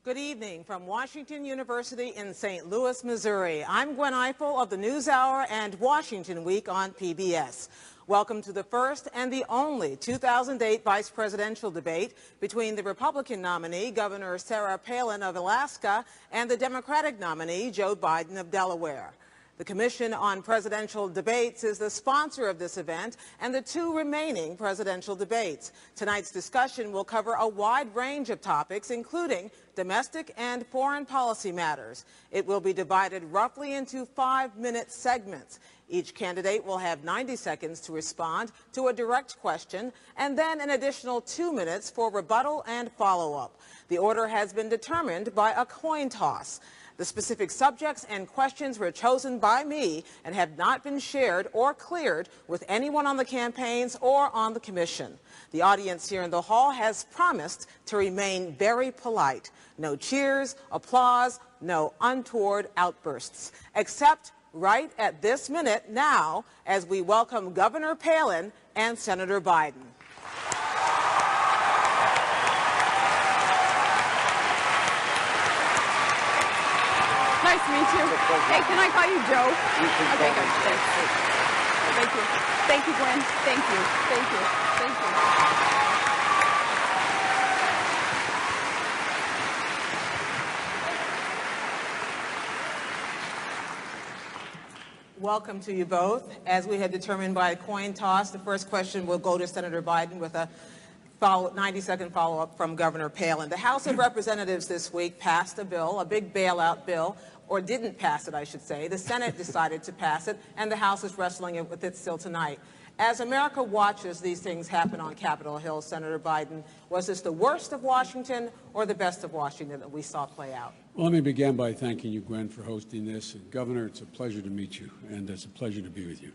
Good evening from Washington University in St. Louis, Missouri. I'm Gwen Eiffel of the NewsHour and Washington Week on PBS. Welcome to the first and the only 2008 vice presidential debate between the Republican nominee, Governor Sarah Palin of Alaska, and the Democratic nominee, Joe Biden of Delaware. The Commission on Presidential Debates is the sponsor of this event and the two remaining presidential debates. Tonight's discussion will cover a wide range of topics, including domestic and foreign policy matters. It will be divided roughly into 5-minute segments. Each candidate will have 90 seconds to respond to a direct question and then an additional 2 minutes for rebuttal and follow-up. The order has been determined by a coin toss. The specific subjects and questions were chosen by me and have not been shared or cleared with anyone on the campaigns or on the commission. The audience here in the hall has promised to remain very polite. No cheers, applause, no untoward outbursts, except right at this minute now as we welcome Governor Palin and Senator Biden. Nice to meet you. Hey, can I call you Joe? Okay, good. Thanks. Thank you. Thank you, Gwen. Thank you. Thank you. Thank you. Welcome to you both. As we had determined by a coin toss, the first question will go to Senator Biden with a 90-second follow-up from Governor Palin. The House of Representatives this week passed a bill, a big bailout bill, or didn't pass it, I should say. The Senate decided to pass it, and the House is wrestling with it still tonight. As America watches these things happen on Capitol Hill, Senator Biden, was this the worst of Washington or the best of Washington that we saw play out? Well, let me begin by thanking you, Gwen, for hosting this. And Governor, it's a pleasure to meet you, and it's a pleasure to be with you.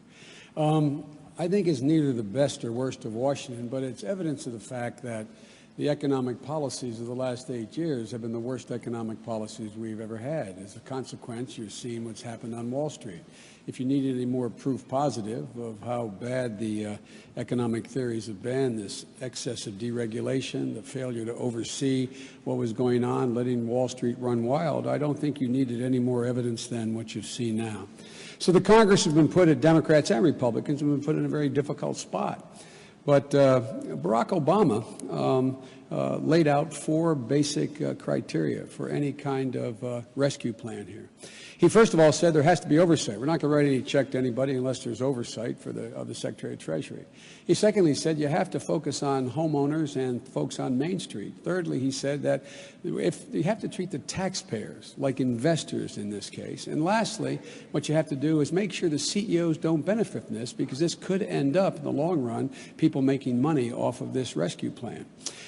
I think it's neither the best or worst of Washington, but it's evidence of the fact that the economic policies of the last 8 years have been the worst economic policies we've ever had. As a consequence, you're seeing what's happened on Wall Street. If you need any more proof positive of how bad the economic theories have been, this excess of deregulation, the failure to oversee what was going on, letting Wall Street run wild, I don't think you needed any more evidence than what you've seen now. So the Congress has been put, Democrats and Republicans have been put in a very difficult spot. But Barack Obama laid out 4 basic criteria for any kind of rescue plan here. He first of all said there has to be oversight. We're not going to write any check to anybody unless there's oversight of the Secretary of Treasury. He secondly said you have to focus on homeowners and folks on Main Street. Thirdly, he said that if you have to treat the taxpayers like investors in this case. And lastly, what you have to do is make sure the CEOs don't benefit from this, because this could end up in the long run people making money off of this rescue plan.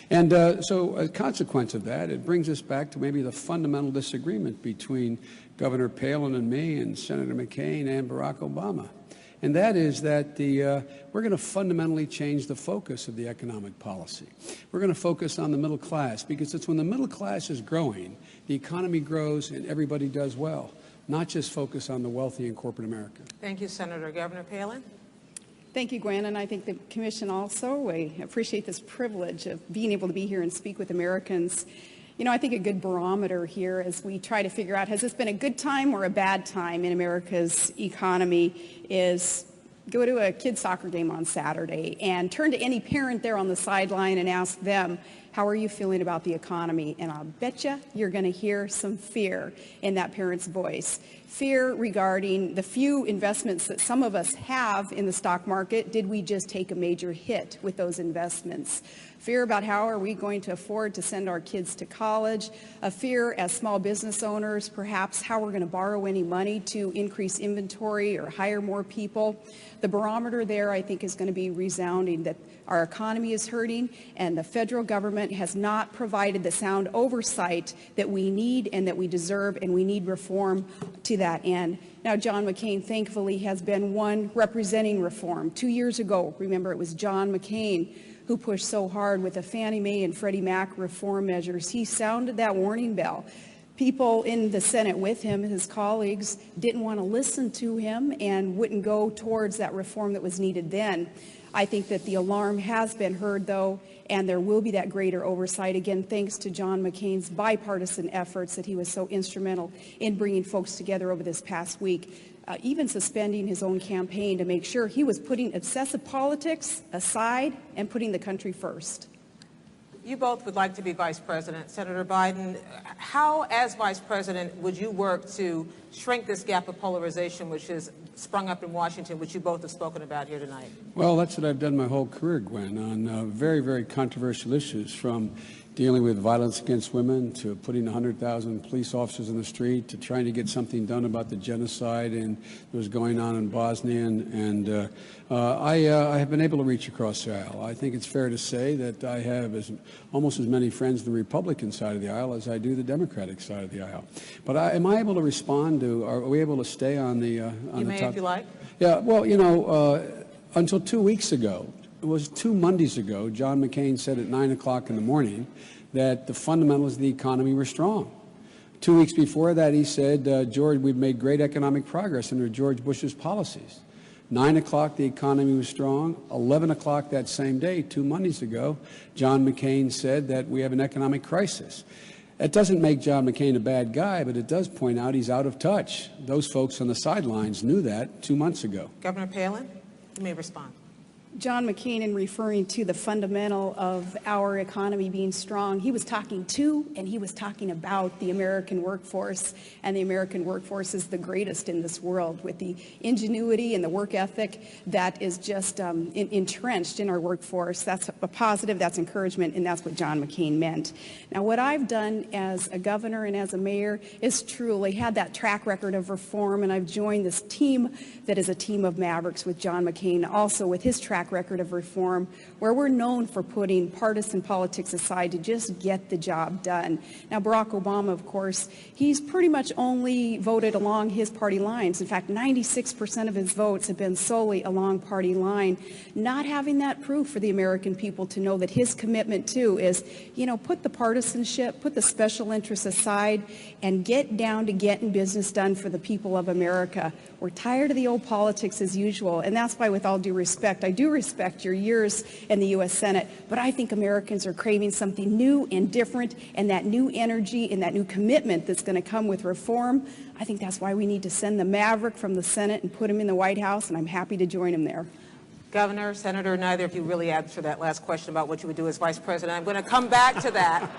And so a consequence of that, it brings us back to maybe the fundamental disagreement between Governor Palin and me and Senator McCain and Barack Obama. And that is that we're going to fundamentally change the focus of the economic policy. We're going to focus on the middle class, because it's when the middle class is growing, the economy grows and everybody does well, not just focus on the wealthy in corporate America. Thank you, Senator. Governor Palin? Thank you, Gwen, and I think the Commission also, I appreciate this privilege of being able to be here and speak with Americans. You know, I think a good barometer here as we try to figure out, has this been a good time or a bad time in America's economy, is go to a kid's soccer game on Saturday and turn to any parent there on the sideline and ask them, how are you feeling about the economy? And I'll bet you're going to hear some fear in that parent's voice. Fear regarding the few investments that some of us have in the stock market. Did we just take a major hit with those investments? Fear about how are we going to afford to send our kids to college. A fear as small business owners, perhaps how we're going to borrow any money to increase inventory or hire more people. The barometer there, I think, is going to be resounding, that our economy is hurting and the federal government has not provided the sound oversight that we need and that we deserve, and we need reform to that end. Now, John McCain, thankfully, has been one representing reform. 2 years ago, remember, it was John McCain who pushed so hard with the Fannie Mae and Freddie Mac reform measures. He sounded that warning bell. People in the Senate with him, his colleagues, didn't want to listen to him and wouldn't go towards that reform that was needed then. I think that the alarm has been heard, though, and there will be that greater oversight. Again, thanks to John McCain's bipartisan efforts that he was so instrumental in bringing folks together over this past week, even suspending his own campaign to make sure he was putting obsessive politics aside and putting the country first. You both would like to be vice president. Senator Biden, how, as vice president, would you work to shrink this gap of polarization which has sprung up in Washington, which you both have spoken about here tonight? Well, that's what I've done my whole career, Gwen, on very, very controversial issues, from dealing with violence against women to putting 100,000 police officers in the street to trying to get something done about the genocide that was going on in Bosnia. And I have been able to reach across the aisle. I think it's fair to say that I have almost as many friends on the Republican side of the aisle as I do the Democratic side of the aisle. But am I able to respond to, are we able to stay on the on you the may, top? if you like. Yeah, well, you know, until 2 weeks ago, it was 2 Mondays ago, John McCain said at 9 o'clock in the morning that the fundamentals of the economy were strong. 2 weeks before that, he said, George, we've made great economic progress under George Bush's policies. 9 o'clock, the economy was strong. 11 o'clock that same day, 2 Mondays ago, John McCain said that we have an economic crisis. That doesn't make John McCain a bad guy, but it does point out he's out of touch. Those folks on the sidelines knew that 2 months ago. Governor Palin, you may respond. John McCain, in referring to the fundamental of our economy being strong, he was talking to and he was talking about the American workforce, and the American workforce is the greatest in this world, with the ingenuity and the work ethic that is just entrenched in our workforce. That's a positive, that's encouragement, and that's what John McCain meant. Now, what I've done as a governor and as a mayor is truly had that track record of reform, and I've joined this team that is a team of mavericks with John McCain, also with his track record of reform, where we're known for putting partisan politics aside to just get the job done. Now, Barack Obama, of course, he's pretty much only voted along his party lines. In fact, 96% of his votes have been solely along party line, not having that proof for the American people to know that his commitment, too, is, you know, put the partisanship, put the special interests aside, and get down to getting business done for the people of America. We're tired of the old politics as usual, and that's why, with all due respect, I do respect your years in the U.S. Senate, but I think Americans are craving something new and different, and that new energy and that new commitment that's going to come with reform. I think that's why we need to send the maverick from the Senate and put him in the White House, and I'm happy to join him there. Governor, Senator, neither of you really answered that last question about what you would do as vice president. I'm going to come back to that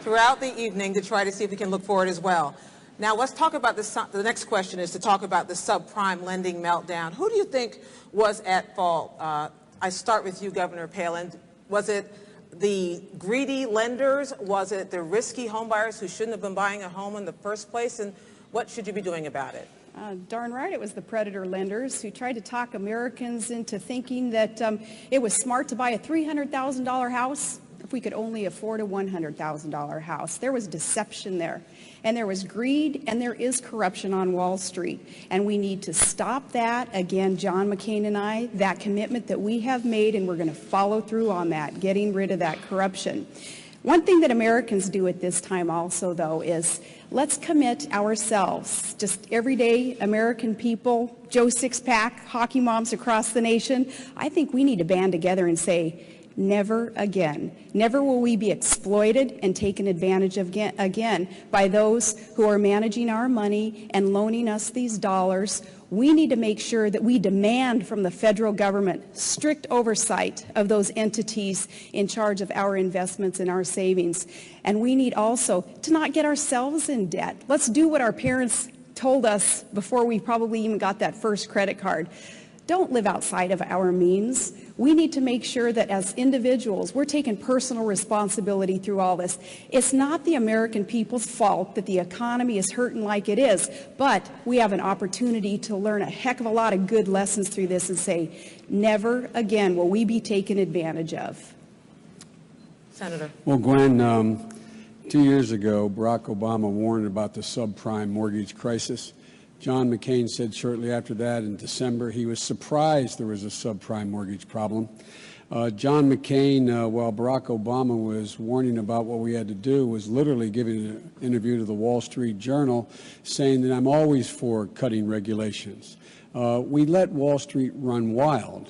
throughout the evening to try to see if we can look forward as well. Now, let's talk about the next question is to talk about the subprime lending meltdown. Who do you think was at fault? I start with you, Governor Palin. Was it the greedy lenders? Was it the risky homebuyers who shouldn't have been buying a home in the first place? And what should you be doing about it? Darn right, it was the predator lenders who tried to talk Americans into thinking that it was smart to buy a $300,000 house if we could only afford a $100,000 house. There was deception there, and there was greed, and there is corruption on Wall Street, and we need to stop that. Again, John McCain and I, that commitment that we have made, and we're going to follow through on that, getting rid of that corruption. One thing that Americans do at this time also, though, is let's commit ourselves, just everyday American people, Joe Sixpack, hockey moms across the nation. I think we need to band together and say, never again. Never will we be exploited and taken advantage of again by those who are managing our money and loaning us these dollars. We need to make sure that we demand from the federal government strict oversight of those entities in charge of our investments and our savings. And we need also to not get ourselves in debt. Let's do what our parents told us before we probably even got that first credit card. Don't live outside of our means. We need to make sure that as individuals, we're taking personal responsibility through all this. It's not the American people's fault that the economy is hurting like it is, but we have an opportunity to learn a heck of a lot of good lessons through this and say, never again will we be taken advantage of. Senator. Well, Gwen, 2 years ago, Barack Obama warned about the subprime mortgage crisis. John McCain said shortly after that in December he was surprised there was a subprime mortgage problem. John McCain, while Barack Obama was warning about what we had to do, was literally giving an interview to the Wall Street Journal saying that I'm always for cutting regulations. we let Wall Street run wild.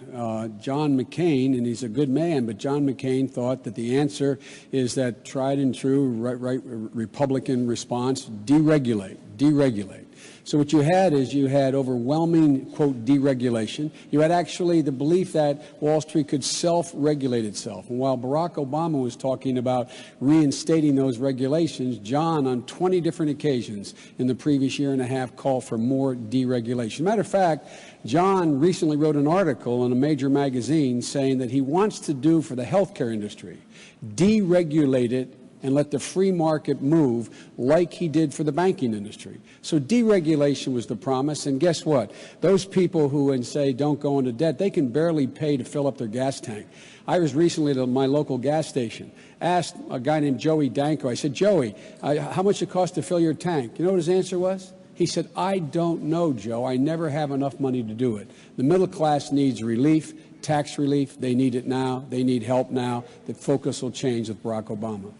John McCain, and he's a good man, but John McCain thought that the answer is that tried and true Republican response, deregulate, deregulate. So what you had is you had overwhelming, quote, deregulation. You had actually the belief that Wall Street could self-regulate itself. And while Barack Obama was talking about reinstating those regulations, John, on 20 different occasions in the previous year and a half, called for more deregulation. Matter of fact, John recently wrote an article in a major magazine saying that he wants to do for the healthcare industry, deregulate it and let the free market move like he did for the banking industry. So deregulation was the promise, and guess what? Those people who say don't go into debt, they can barely pay to fill up their gas tank. I was recently at my local gas station, asked a guy named Joey Danko, I said, Joey, how much it costs to fill your tank? You know what his answer was? He said, I don't know, Joe. I never have enough money to do it. The middle class needs relief, tax relief. They need it now. They need help now. The focus will change with Barack Obama.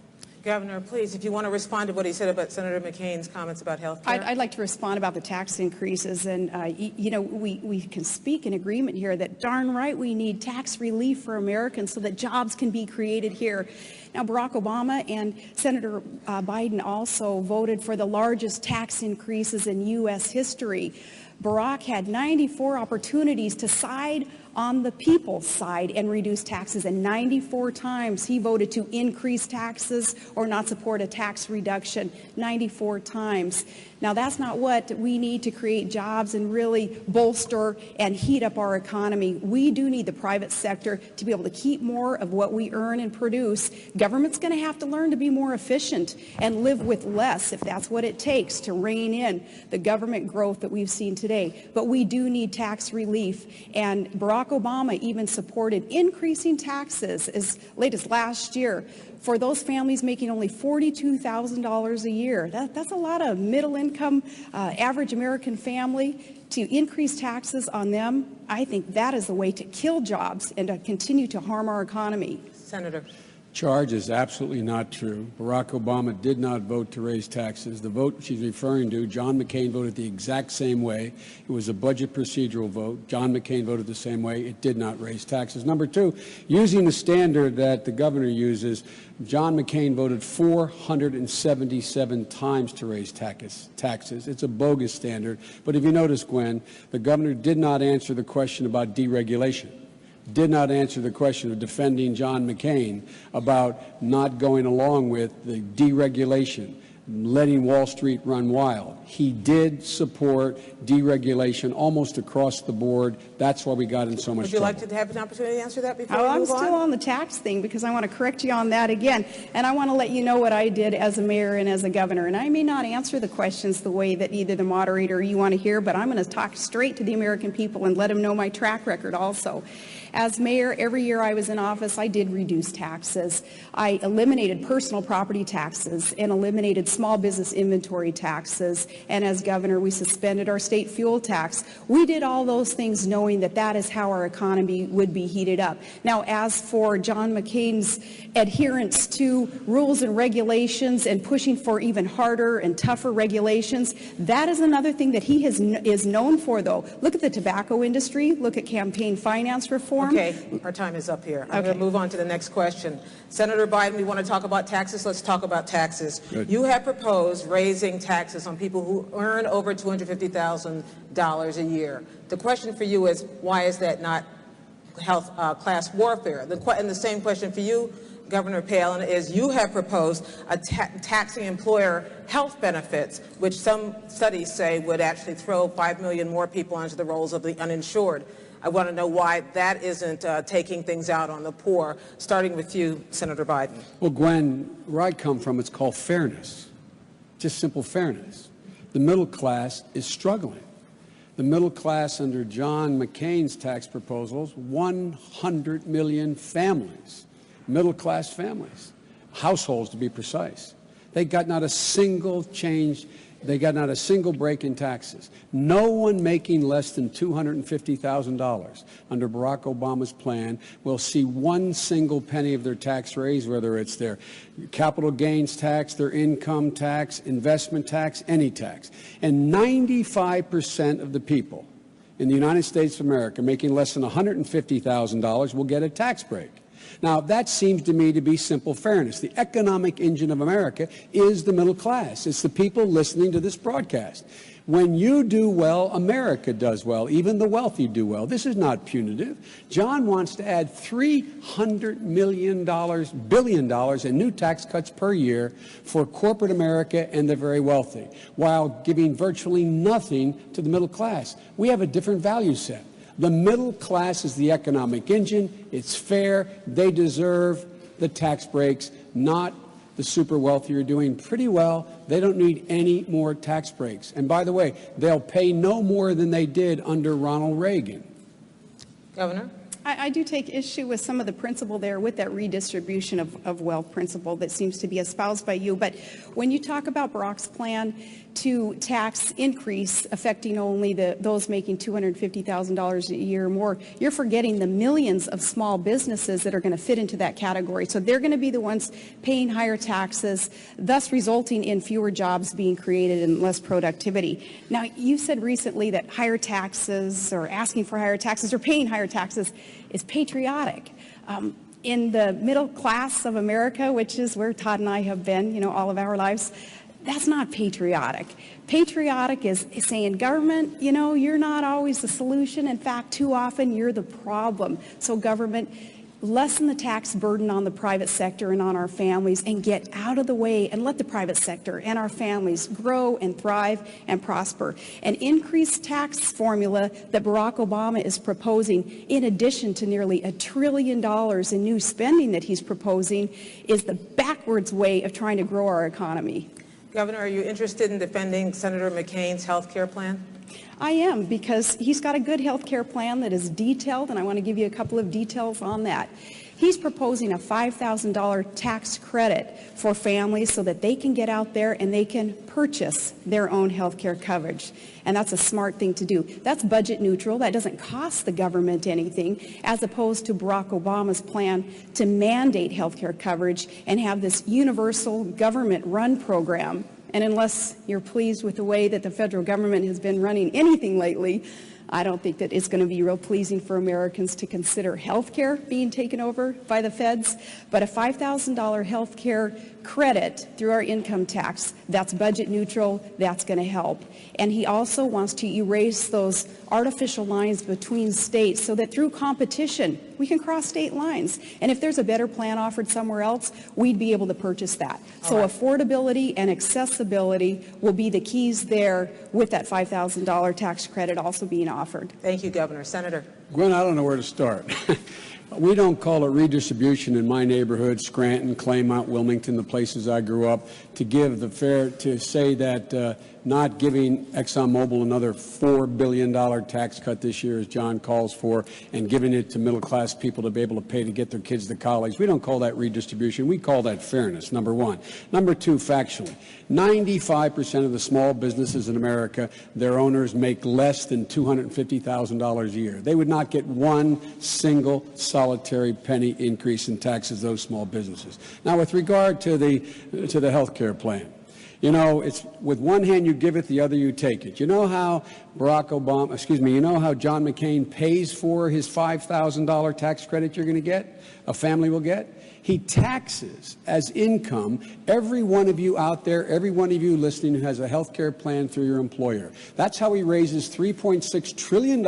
Governor, please, if you want to respond to what he said about Senator McCain's comments about health care. I'd like to respond about the tax increases. And, you know, we can speak in agreement here that darn right we need tax relief for Americans so that jobs can be created here. Now, Barack Obama and Senator Biden also voted for the largest tax increases in U.S. history. Barack had 94 opportunities to side on the people's side and reduce taxes, and 94 times he voted to increase taxes or not support a tax reduction, 94 times. Now, that's not what we need to create jobs and really bolster and heat up our economy. We do need the private sector to be able to keep more of what we earn and produce. Government's going to have to learn to be more efficient and live with less if that's what it takes to rein in the government growth that we've seen today. But we do need tax relief, and Barack Obama even supported increasing taxes as late as last year for those families making only $42,000 a year. That's a lot of middle-income, average American family. To increase taxes on them, I think that is the way to kill jobs and to continue to harm our economy. Senator. Charge is absolutely not true. Barack Obama did not vote to raise taxes. The vote she's referring to, John McCain voted the exact same way. It was a budget procedural vote. John McCain voted the same way. It did not raise taxes. Number two, using the standard that the governor uses, John McCain voted 477 times to raise taxes. It's a bogus standard. But if you notice, Gwen, the governor did not answer the question about deregulation. Did not answer the question of defending John McCain about not going along with the deregulation, letting Wall Street run wild. He did support deregulation almost across the board. That's why we got in so much trouble. Would you like to have an opportunity to answer that before we I'm move on? still on the tax thing because I want to correct you on that again. And I want to let you know what I did as a mayor and as a governor. And I may not answer the questions the way that either the moderator or you want to hear, but I'm going to talk straight to the American people and let them know my track record also. As mayor, every year I was in office, I did reduce taxes. I eliminated personal property taxes and eliminated small business inventory taxes. And as governor, we suspended our state fuel tax. We did all those things knowing that that is how our economy would be heated up. Now, as for John McCain's adherence to rules and regulations and pushing for even harder and tougher regulations, that is another thing that he is known for, though. Look at the tobacco industry. Look at campaign finance reform. Okay, our time is up here. I'm going to move on to the next question. Senator Biden, we want to talk about taxes. Let's talk about taxes. Good. You have proposed raising taxes on people who earn over $250,000 a year. The question for you is, why is that not class warfare? And the same question for you, Governor Palin, is you have proposed taxing employer health benefits, which some studies say would actually throw 5 million more people onto the rolls of the uninsured. I want to know why that isn't taking things out on the poor, starting with you, Senator Biden. Well, Gwen, where I come from, it's called fairness, just simple fairness. The middle class is struggling. The middle class under John McCain's tax proposals, 100 million families, middle class families, households to be precise. They got not a single change. They got not a single break in taxes. No one making less than $250,000 under Barack Obama's plan will see one single penny of their tax raise, whether it's their capital gains tax, their income tax, investment tax, any tax. And 95% of the people in the United States of America making less than $150,000 will get a tax break. Now, that seems to me to be simple fairness. The economic engine of America is the middle class. It's the people listening to this broadcast. When you do well, America does well. Even the wealthy do well. This is not punitive. John wants to add $300 billion in new tax cuts per year for corporate America and the very wealthy, while giving virtually nothing to the middle class. We have a different value set. The middle class is the economic engine. It's fair. They deserve the tax breaks, not the super wealthy are doing pretty well. They don't need any more tax breaks. And by the way, they'll pay no more than they did under Ronald Reagan. Governor? I do take issue with some of the principle there with that redistribution of wealth principle that seems to be espoused by you. But when you talk about Barack's plan to tax increase affecting only those making $250,000 a year or more, you're forgetting the millions of small businesses that are going to fit into that category. So they're going to be the ones paying higher taxes, thus resulting in fewer jobs being created and less productivity. Now, you said recently that higher taxes or asking for higher taxes or paying higher taxes is patriotic. In the middle class of America, which is where Todd and I have been, all of our lives, that's not patriotic. Patriotic is saying, government, you're not always the solution. In fact, too often you're the problem. So government, lessen the tax burden on the private sector and on our families and get out of the way and let the private sector and our families grow and thrive and prosper. An increased tax formula that Barack Obama is proposing, in addition to nearly $1 trillion in new spending that he's proposing, is the backwards way of trying to grow our economy. Governor, are you interested in defending Senator McCain's health care plan? I am, because he's got a good health care plan that is detailed, and I want to give you a couple of details on that. He's proposing a $5,000 tax credit for families so that they can get out there and they can purchase their own health care coverage. And that's a smart thing to do. That's budget neutral. That doesn't cost the government anything, as opposed to Barack Obama's plan to mandate health care coverage and have this universal government-run program. And unless you're pleased with the way that the federal government has been running anything lately, I don't think that it's going to be real pleasing for Americans to consider health care being taken over by the feds. But a $5,000 health care credit through our income tax, that's budget neutral, that's going to help. And he also wants to erase those artificial lines between states so that through competition, we can cross state lines. And if there's a better plan offered somewhere else, we'd be able to purchase that. So affordability and accessibility will be the keys there, with that $5,000 tax credit also being offered. Thank you, Governor. Senator? Gwen, I don't know where to start. We don't call it redistribution in my neighborhood, Scranton, Claymont, Wilmington, the places I grew up, to give the fair, to say that not giving ExxonMobil another $4 billion tax cut this year, as John calls for, and giving it to middle-class people to be able to pay to get their kids to college. We don't call that redistribution. We call that fairness, number one. Number two, factually, 95% of the small businesses in America, their owners make less than $250,000 a year. They would not get one single solitary penny increase in taxes, those small businesses. Now, with regard to the health care plan, it's with one hand you give it, the other you take it. You know how you know how John McCain pays for his $5,000 tax credit you're going to get, a family will get? He taxes as income every one of you out there, every one of you listening who has a health care plan through your employer. That's how he raises $3.6 trillion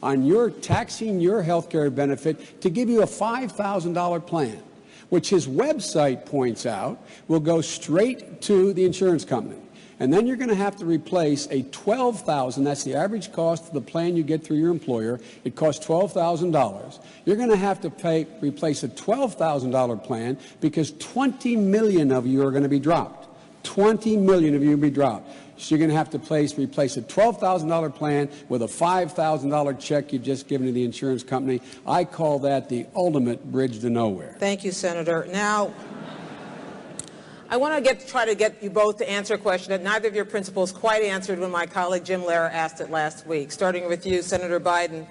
on your taxing your health care benefit to give you a $5,000 plan, which his website points out will go straight to the insurance company. And then you're going to have to replace a $12,000, that's the average cost of the plan you get through your employer. It costs $12,000. You're going to have to replace a $12,000 plan because 20 million of you are going to be dropped. 20 million of you will be dropped. So you're going to have to replace a $12,000 plan with a $5,000 check you've just given to the insurance company. I call that the ultimate bridge to nowhere. Thank you, Senator. Now, I want to try to get you both to answer a question that neither of your principals quite answered when my colleague Jim Lehrer asked it last week. Starting with you, Senator Biden,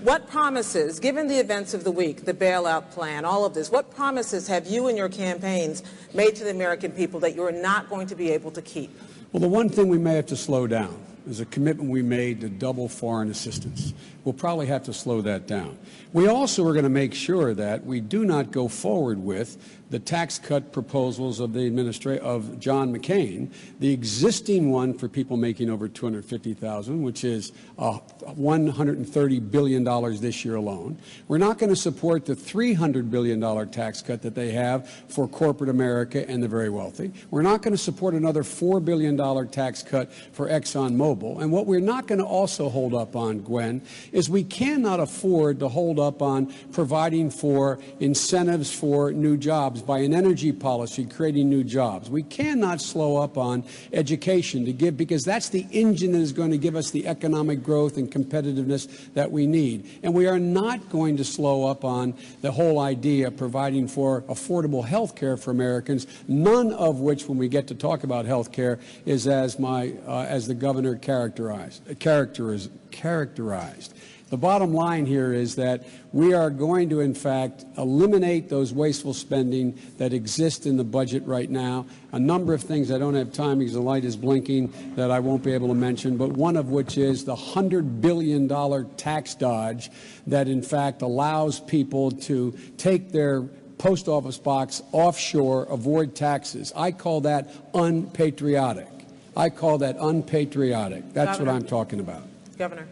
what promises, given the events of the week, the bailout plan, all of this, what promises have you and your campaigns made to the American people that you are not going to be able to keep? Well, the one thing we may have to slow down is a commitment we made to double foreign assistance. We'll probably have to slow that down. We also are going to make sure that we do not go forward with the tax cut proposals of the of John McCain, the existing one for people making over $250,000, which is $130 billion this year alone. We're not going to support the $300 billion tax cut that they have for corporate America and the very wealthy. We're not going to support another $4 billion tax cut for ExxonMobil. And what we're not going to also hold up on, Gwen, is we cannot afford to hold up on providing for incentives for new jobs by an energy policy creating new jobs. We cannot slow up on education to give, because that's the engine that is going to give us the economic growth and competitiveness that we need. And we are not going to slow up on the whole idea of providing for affordable health care for Americans, none of which, when we get to talk about health care, is as the governor characterized. The bottom line here is that we are going to, in fact, eliminate those wasteful spending that exist in the budget right now. A number of things I don't have time because the light is blinking that I won't be able to mention, but one of which is the $100 billion tax dodge that, in fact, allows people to take their post office box offshore, avoid taxes. I call that unpatriotic. That's what I'm talking about. Governor.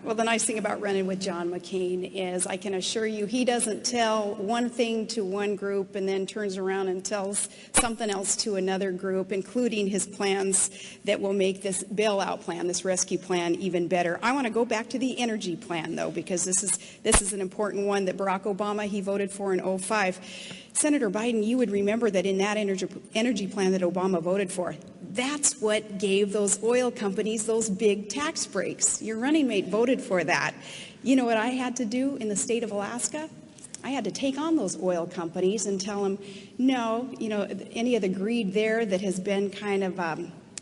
Well, the nice thing about running with John McCain is I can assure you he doesn't tell one thing to one group and then turns around and tells something else to another group, including his plans that will make this bailout plan, this rescue plan, even better. I want to go back to the energy plan, though, because this is an important one that Barack Obama, he voted for in 2005. Senator Biden, you would remember that in that energy plan that Obama voted for, that's what gave those oil companies those big tax breaks. Your running mate voted for that. You know what I had to do in the state of Alaska? I had to take on those oil companies and tell them, no, any of the greed there that has been kind of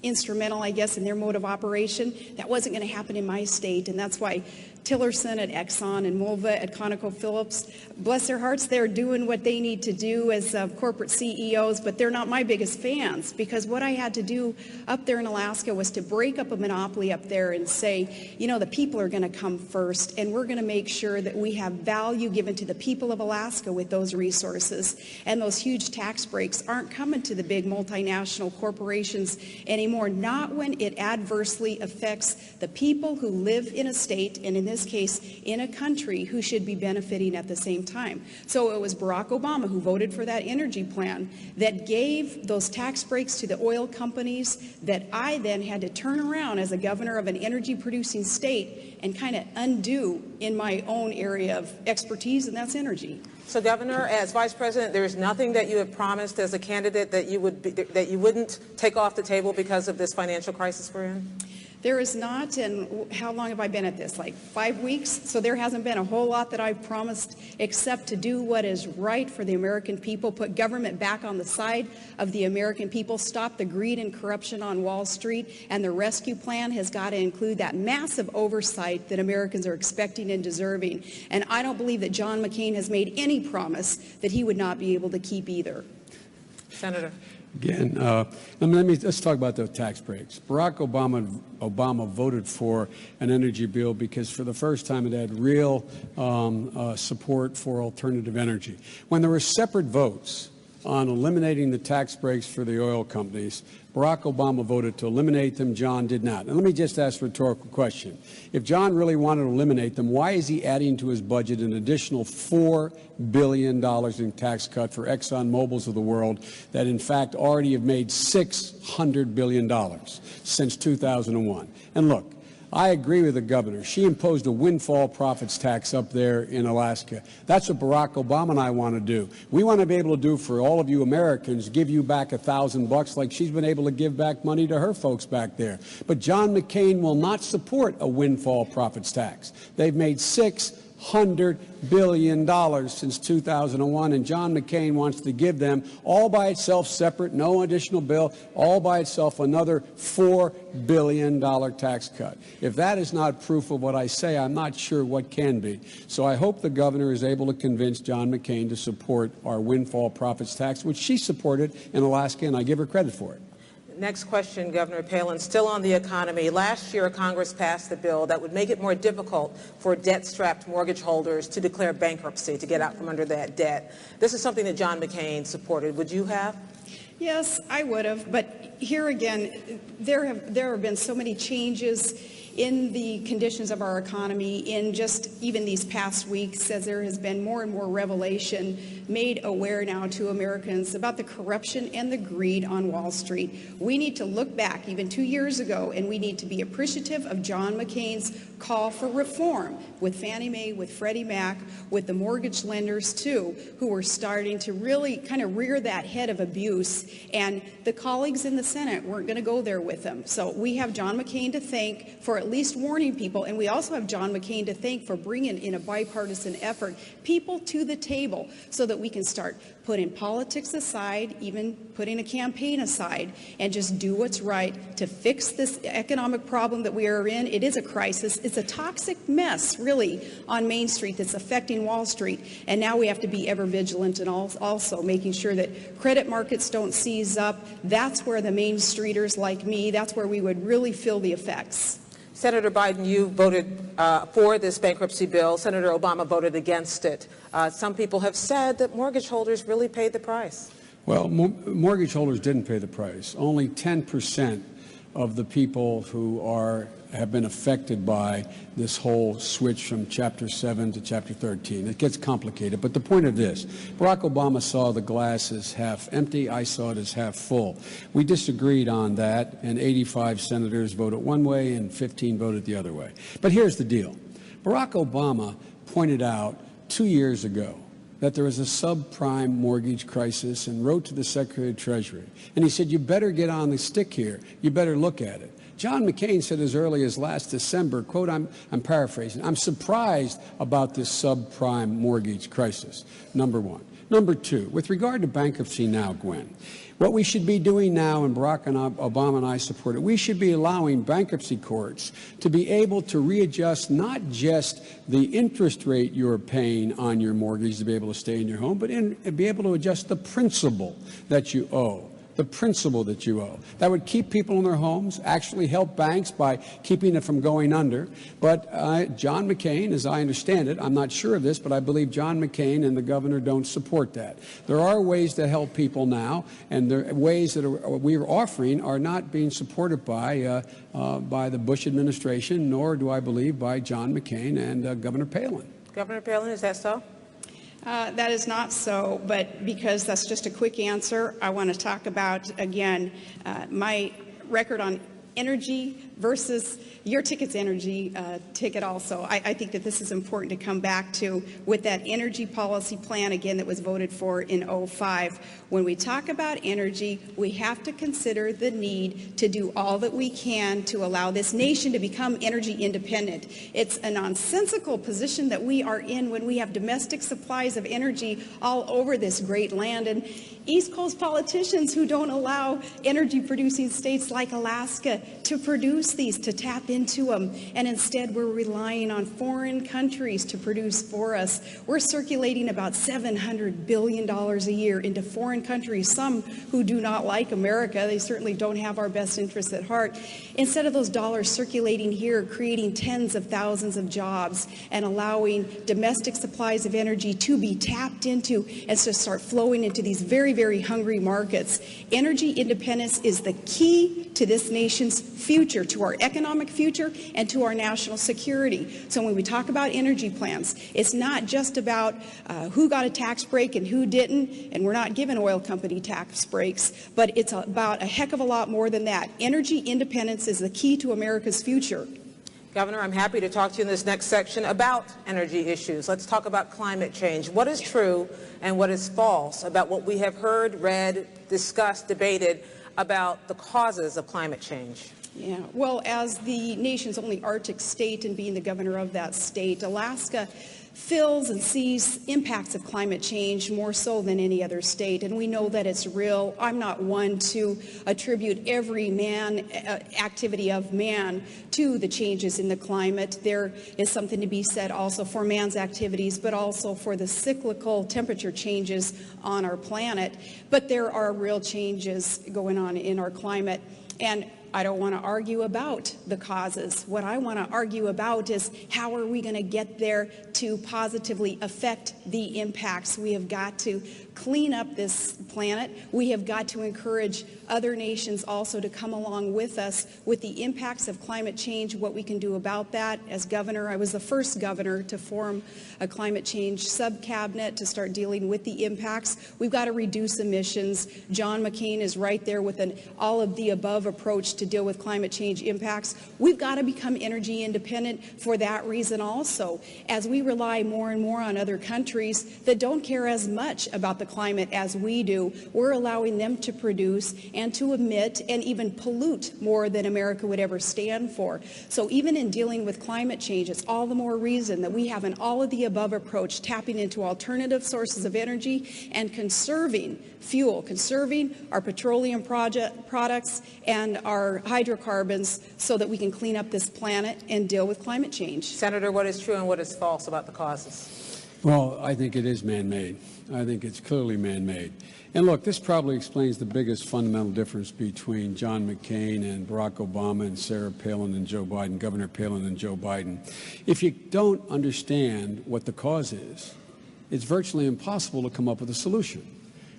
instrumental, I guess, in their mode of operation, that wasn't going to happen in my state. And that's why Tillerson at Exxon and Mulva at ConocoPhillips, bless their hearts, they're doing what they need to do as corporate CEOs, but they're not my biggest fans, because what I had to do up there in Alaska was to break up a monopoly up there and say, the people are going to come first, and we're going to make sure that we have value given to the people of Alaska with those resources. And those huge tax breaks aren't coming to the big multinational corporations anymore, not when it adversely affects the people who live in a state, and in this case, in a country, who should be benefiting at the same time. So it was Barack Obama who voted for that energy plan that gave those tax breaks to the oil companies that I then had to turn around as a governor of an energy-producing state and kind of undo in my own area of expertise, and that's energy. So, Governor, as Vice President, there is nothing that you have promised as a candidate that you wouldn't take off the table because of this financial crisis we're in? There is not, and how long have I been at this? Like 5 weeks? So there hasn't been a whole lot that I've promised except to do what is right for the American people, put government back on the side of the American people, stop the greed and corruption on Wall Street, and the rescue plan has got to include that massive oversight that Americans are expecting and deserving. And I don't believe that John McCain has made any promise that he would not be able to keep either. Senator. Again, let's talk about the tax breaks. Barack Obama voted for an energy bill because for the first time it had real support for alternative energy. When there were separate votes on eliminating the tax breaks for the oil companies, Barack Obama voted to eliminate them. John did not. And let me just ask a rhetorical question. If John really wanted to eliminate them, why is he adding to his budget an additional $4 billion in tax cut for ExxonMobil's of the world that, in fact, already have made $600 billion since 2001? And look, I agree with the governor. She imposed a windfall profits tax up there in Alaska. That's what Barack Obama and I want to do. We want to be able to do for all of you Americans, give you back $1,000 like she's been able to give back money to her folks back there. But John McCain will not support a windfall profits tax. They've made $600 billion since 2001, and John McCain wants to give them all by itself, separate, no additional bill, all by itself another $4 billion tax cut. If that is not proof of what I say, I'm not sure what can be. So I hope the governor is able to convince John McCain to support our windfall profits tax, which she supported in Alaska, and I give her credit for it. Next question, Governor Palin, still on the economy. Last year, Congress passed a bill that would make it more difficult for debt-strapped mortgage holders to declare bankruptcy to get out from under that debt. This is something that John McCain supported. Would you have? Yes, I would have. But here again, there have been so many changes in the conditions of our economy in just even these past weeks, as there has been more and more revelation made aware now to Americans about the corruption and the greed on Wall Street. We need to look back even 2 years ago, and we need to be appreciative of John McCain's call for reform with Fannie Mae, with Freddie Mac, with the mortgage lenders too, who were starting to really kind of rear that head of abuse, and the colleagues in the Senate weren't going to go there with them. So we have John McCain to thank for at least warning people, and we also have John McCain to thank for bringing in a bipartisan effort people to the table so that we can start putting politics aside, even putting a campaign aside, and just do what's right to fix this economic problem that we are in. It is a crisis. It's a toxic mess, really, on Main Street that's affecting Wall Street. And now we have to be ever vigilant and also making sure that credit markets don't seize up. That's where the Main Streeters like me, that's where we would really feel the effects. Senator Biden, you voted for this bankruptcy bill. Senator Obama voted against it. Some people have said that mortgage holders really paid the price. Well, mortgage holders didn't pay the price. Only 10% of the people who have been affected by this whole switch from Chapter 7 to Chapter 13. It gets complicated, but the point of this, Barack Obama saw the glass as half empty, I saw it as half full. We disagreed on that, and 85 senators voted one way and 15 voted the other way. But here's the deal. Barack Obama pointed out 2 years ago that there was a subprime mortgage crisis and wrote to the Secretary of Treasury. And he said, you better get on the stick here. You better look at it. John McCain said as early as last December, quote, I'm paraphrasing, I'm surprised about this subprime mortgage crisis, number one. Number two, with regard to bankruptcy now, Gwen, what we should be doing now, and Barack and Obama and I support it, we should be allowing bankruptcy courts to be able to readjust not just the interest rate you're paying on your mortgage to be able to stay in your home, but be able to adjust the principal that you owe. The principal that you owe. That would keep people in their homes, actually help banks by keeping it from going under. But John McCain, as I understand it, I'm not sure of this, but I believe John McCain and the governor don't support that. There are ways to help people now, and the ways that we are offering are not being supported by the Bush administration, nor do I believe by John McCain and Governor Palin. Governor Palin, is that so? That is not so, but because that's just a quick answer, I want to talk about, again, my record on energy versus your ticket's energy ticket also. I think that this is important to come back to with that energy policy plan, again, that was voted for in '05. When we talk about energy, we have to consider the need to do all that we can to allow this nation to become energy independent. It's a nonsensical position that we are in when we have domestic supplies of energy all over this great land, and East Coast politicians who don't allow energy-producing states like Alaska to produce these, to tap into them, and instead we're relying on foreign countries to produce for us. We're circulating about $700 billion a year into foreign countries, some who do not like America. They certainly don't have our best interests at heart. Instead of those dollars circulating here, creating tens of thousands of jobs and allowing domestic supplies of energy to be tapped into and to start flowing into these very, very hungry markets. Energy independence is the key to this nation's future, to our economic future, and to our national security. So when we talk about energy plans, it's not just about who got a tax break and who didn't, and we're not giving oil company tax breaks, but it's about a heck of a lot more than that. Energy independence is the key to America's future. Governor, I'm happy to talk to you in this next section about energy issues. Let's talk about climate change. What is true and what is false about what we have heard, read, discussed, debated about the causes of climate change? Yeah, well, as the nation's only Arctic state and being the governor of that state, Alaska feels and sees impacts of climate change more so than any other state, and we know that it's real. I'm not one to attribute every activity of man to the changes in the climate. There is something to be said also for man's activities, but also for the cyclical temperature changes on our planet. But there are real changes going on in our climate, and I don't want to argue about the causes. What I want to argue about is how are we going to get there to positively affect the impacts. We have got to clean up this planet. We have got to encourage other nations also to come along with us with the impacts of climate change, what we can do about that. As governor, I was the first governor to form a climate change sub-cabinet to start dealing with the impacts. We've got to reduce emissions. John McCain is right there with an all-of-the-above approach to deal with climate change impacts. We've got to become energy independent for that reason also, as we rely more and more on other countries that don't care as much about the climate as we do. We're allowing them to produce and to emit and even pollute more than America would ever stand for. So even in dealing with climate change, it's all the more reason that we have an all-of-the-above approach, tapping into alternative sources of energy and conserving fuel, conserving our petroleum products and our hydrocarbons so that we can clean up this planet and deal with climate change. Senator, what is true and what is false about the causes? Well, I think it is man-made. I think it's clearly man-made. And look, this probably explains the biggest fundamental difference between John McCain and Barack Obama and Sarah Palin and Joe Biden, Governor Palin and Joe Biden. If you don't understand what the cause is, it's virtually impossible to come up with a solution.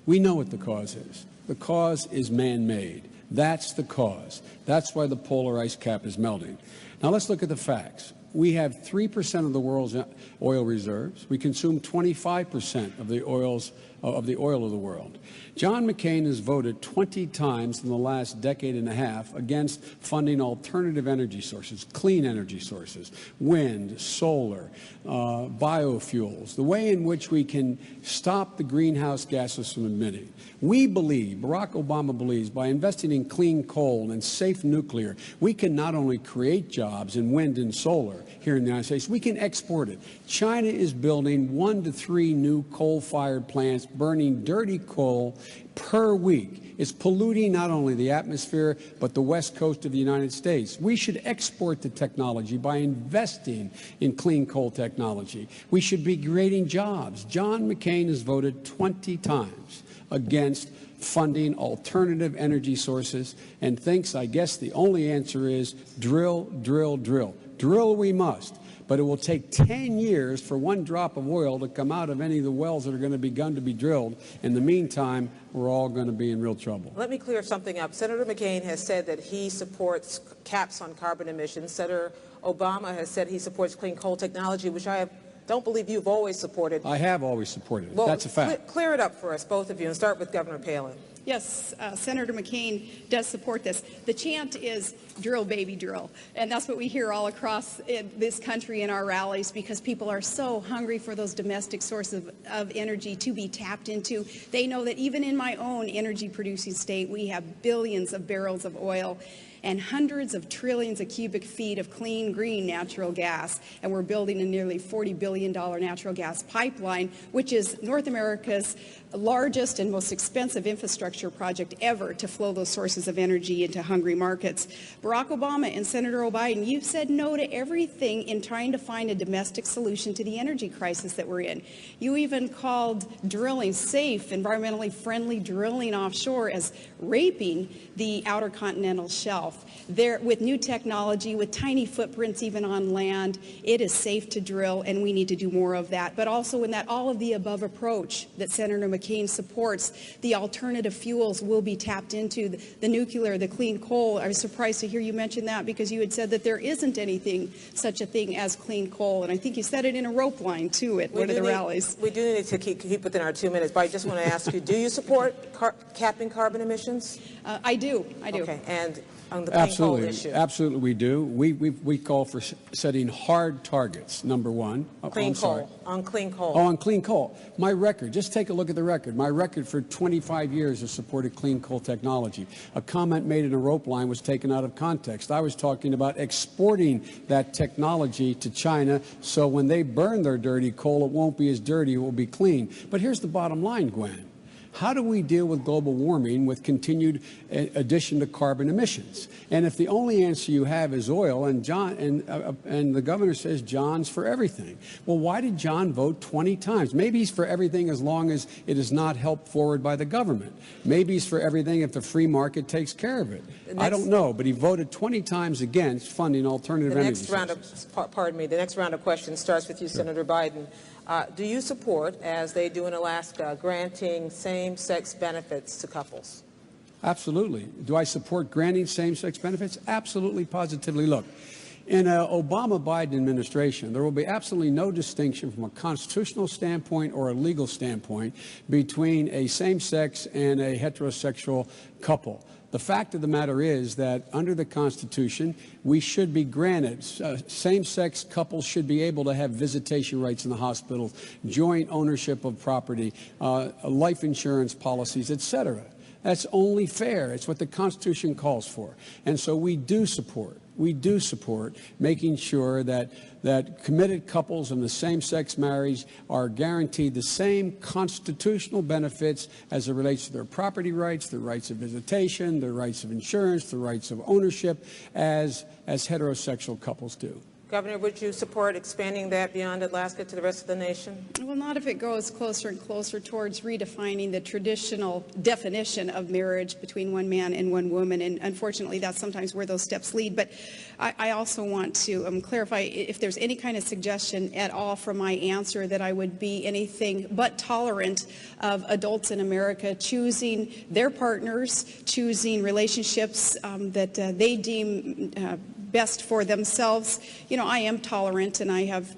We know what the cause is. The cause is man-made. That's the cause. That's why the polar ice cap is melting. Now let's look at the facts. We have 3% of the world's oil reserves. We consume 25% of the oil of the world. John McCain has voted 20 times in the last decade and a half against funding alternative energy sources, clean energy sources, wind, solar, biofuels, the way in which we can stop the greenhouse gases from emitting. We believe, Barack Obama believes, by investing in clean coal and safe nuclear, we can not only create jobs in wind and solar here in the United States, we can export it. China is building 1 to 3 new coal-fired plants, burning dirty coal per week. It's polluting not only the atmosphere, but the west coast of the United States. We should export the technology by investing in clean coal technology. We should be creating jobs. John McCain has voted 20 times against funding alternative energy sources and thinks, I guess, the only answer is drill, drill, drill. Drill we must. But it will take 10 years for 1 drop of oil to come out of any of the wells that are going to be begun to be drilled. In the meantime, we're all going to be in real trouble. Let me clear something up. Senator McCain has said that he supports caps on carbon emissions. Senator Obama has said he supports clean coal technology, which I don't believe you've always supported. I have always supported it. Well, that's a fact. Clear it up for us, both of you, and start with Governor Palin. Yes, Senator McCain does support this. The chant is drill, baby, drill. And that's what we hear all across this country in our rallies, because people are so hungry for those domestic sources of energy to be tapped into. They know that even in my own energy producing state, we have billions of barrels of oil and hundreds of trillions of cubic feet of clean, green natural gas. And we're building a nearly $40 billion natural gas pipeline, which is North America's largest and most expensive infrastructure project ever to flow those sources of energy into hungry markets. Barack Obama and Senator Biden, you've said no to everything in trying to find a domestic solution to the energy crisis that we're in. You even called drilling, safe, environmentally friendly drilling offshore, as raping the outer continental shelf. There, with new technology, with tiny footprints even on land, it is safe to drill, and we need to do more of that. But also in that all-of-the-above approach that Senator McCain supports, the alternative fuels will be tapped into, the nuclear, the clean coal. I was surprised to hear you mention that, because you had said that there isn't anything, such a thing as clean coal. And I think you said it in a rope line, too, at one of the rallies. We do need to keep within our 2 minutes, but I just want to ask you, do you support capping carbon emissions? I do. Okay, and on the clean coal issue? Absolutely we do. We call for setting hard targets, number one. Clean coal. On clean coal. Oh, on clean coal. My record, just take a look at the record. My record for 25 years has supported clean coal technology. A comment made in a rope line was taken out of context. I was talking about exporting that technology to China, so when they burn their dirty coal, it won't be as dirty, it will be clean. But here's the bottom line, Gwen. How do we deal with global warming with continued addition to carbon emissions? And if the only answer you have is oil, and the governor says John's for everything, well, why did John vote 20 times? Maybe he's for everything as long as it is not helped forward by the government. Maybe he's for everything if the free market takes care of it. I don't know, but he voted 20 times against funding alternative energy sources. The next round of questions starts with you, Senator Biden. Do you support, as they do in Alaska, granting same-sex benefits to couples? Absolutely. Do I support granting same-sex benefits? Absolutely, positively. Look, in an Obama-Biden administration, there will be absolutely no distinction from a constitutional standpoint or a legal standpoint between a same-sex and a heterosexual couple. The fact of the matter is that under the Constitution, we should be granted, same-sex couples should be able to have visitation rights in the hospital, joint ownership of property, life insurance policies, etc. That's only fair. It's what the Constitution calls for. And so we do support making sure that committed couples in the same-sex marriage are guaranteed the same constitutional benefits as it relates to their property rights, their rights of visitation, their rights of insurance, their rights of ownership, as heterosexual couples do. Governor, would you support expanding that beyond Alaska to the rest of the nation? Well, not if it goes closer and closer towards redefining the traditional definition of marriage between one man and one woman, and unfortunately that's sometimes where those steps lead. But I also want to clarify if there's any kind of suggestion at all from my answer that I would be anything but tolerant of adults in America choosing their partners, choosing relationships that they deem best for themselves. You know, I am tolerant, and I have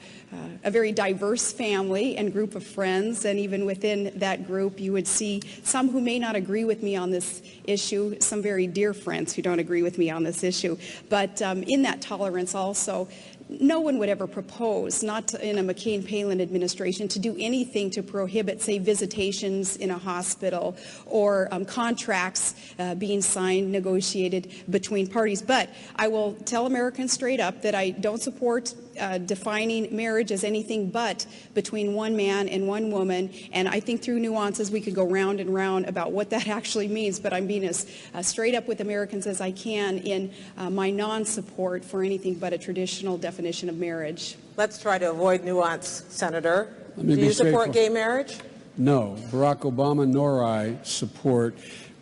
a very diverse family and group of friends, and even within that group you would see some who may not agree with me on this issue, some very dear friends who don't agree with me on this issue. But in that tolerance also, no one would ever propose, not in a McCain-Palin administration, to do anything to prohibit, say, visitations in a hospital or contracts being signed, negotiated between parties. But I will tell Americans straight up that I don't support defining marriage as anything but between one man and one woman. And I think through nuances we could go round and round about what that actually means. But I'm being as straight up with Americans as I can in my non-support for anything but a traditional definition of marriage. Let's try to avoid nuance, Senator. Do you support gay marriage? No. Barack Obama nor I support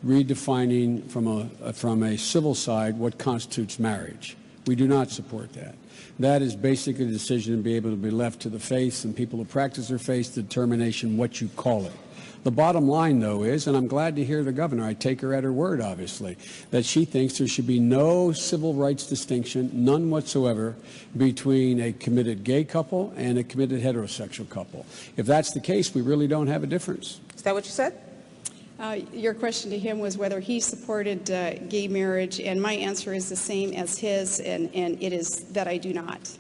redefining from a civil side what constitutes marriage. We do not support that. That is basically a decision to be able to be left to the faith and people who practice their faith, the determination what you call it. The bottom line, though, is, and I'm glad to hear the governor, I take her at her word, obviously, that she thinks there should be no civil rights distinction, none whatsoever, between a committed gay couple and a committed heterosexual couple. If that's the case, we really don't have a difference. Is that what you said? Your question to him was whether he supported gay marriage, and my answer is the same as his, and it is that I do not.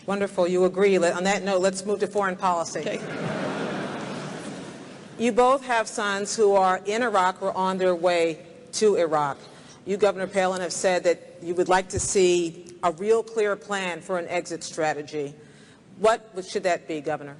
Wonderful. You agree. On that note, let's move to foreign policy. Okay. You both have sons who are in Iraq or on their way to Iraq. You, Governor Palin, have said that you would like to see a real clear plan for an exit strategy. What should that be, Governor?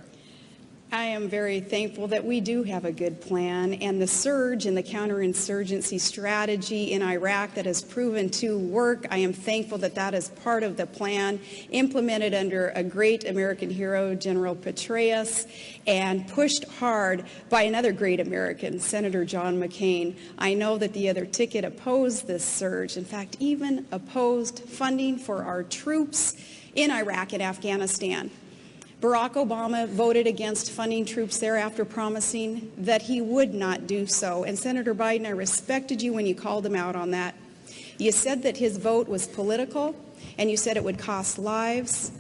I am very thankful that we do have a good plan, and the surge in the counterinsurgency strategy in Iraq that has proven to work, I am thankful that that is part of the plan implemented under a great American hero, General Petraeus, and pushed hard by another great American, Senator John McCain. I know that the other ticket opposed this surge, in fact, even opposed funding for our troops in Iraq and Afghanistan. Barack Obama voted against funding troops there after promising that he would not do so. And Senator Biden, I respected you when you called him out on that. You said that his vote was political, and you said it would cost lives.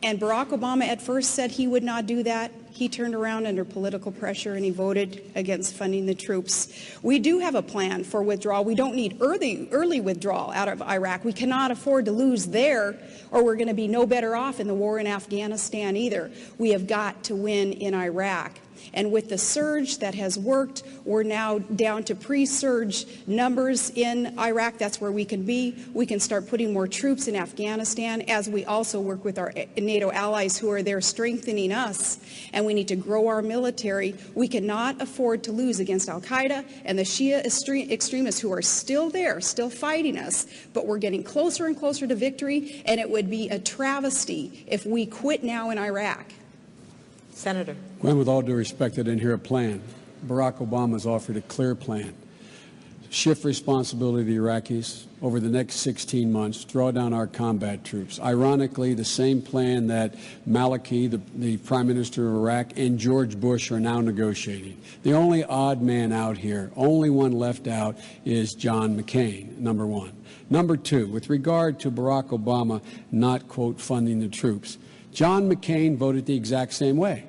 And Barack Obama at first said he would not do that. he turned around under political pressure and he voted against funding the troops. We do have a plan for withdrawal. We don't need early withdrawal out of Iraq. We cannot afford to lose there, or we're going to be no better off in the war in Afghanistan either. We have got to win in Iraq. And with the surge that has worked, we're now down to pre-surge numbers in Iraq. That's where we can be. We can start putting more troops in Afghanistan as we also work with our NATO allies who are there strengthening us. And we need to grow our military. We cannot afford to lose against al-Qaeda and the Shia extremists who are still there, still fighting us. But we're getting closer and closer to victory, and it would be a travesty if we quit now in Iraq. Senator. Gwen, with all due respect, I didn't hear a plan. Barack Obama has offered a clear plan. Shift responsibility to the Iraqis over the next 16 months, draw down our combat troops. Ironically, the same plan that Maliki, the Prime Minister of Iraq, and George Bush are now negotiating. The only odd man out here, only one left out, is John McCain, number one. Number two, with regard to Barack Obama not, quote, funding the troops, John McCain voted the exact same way.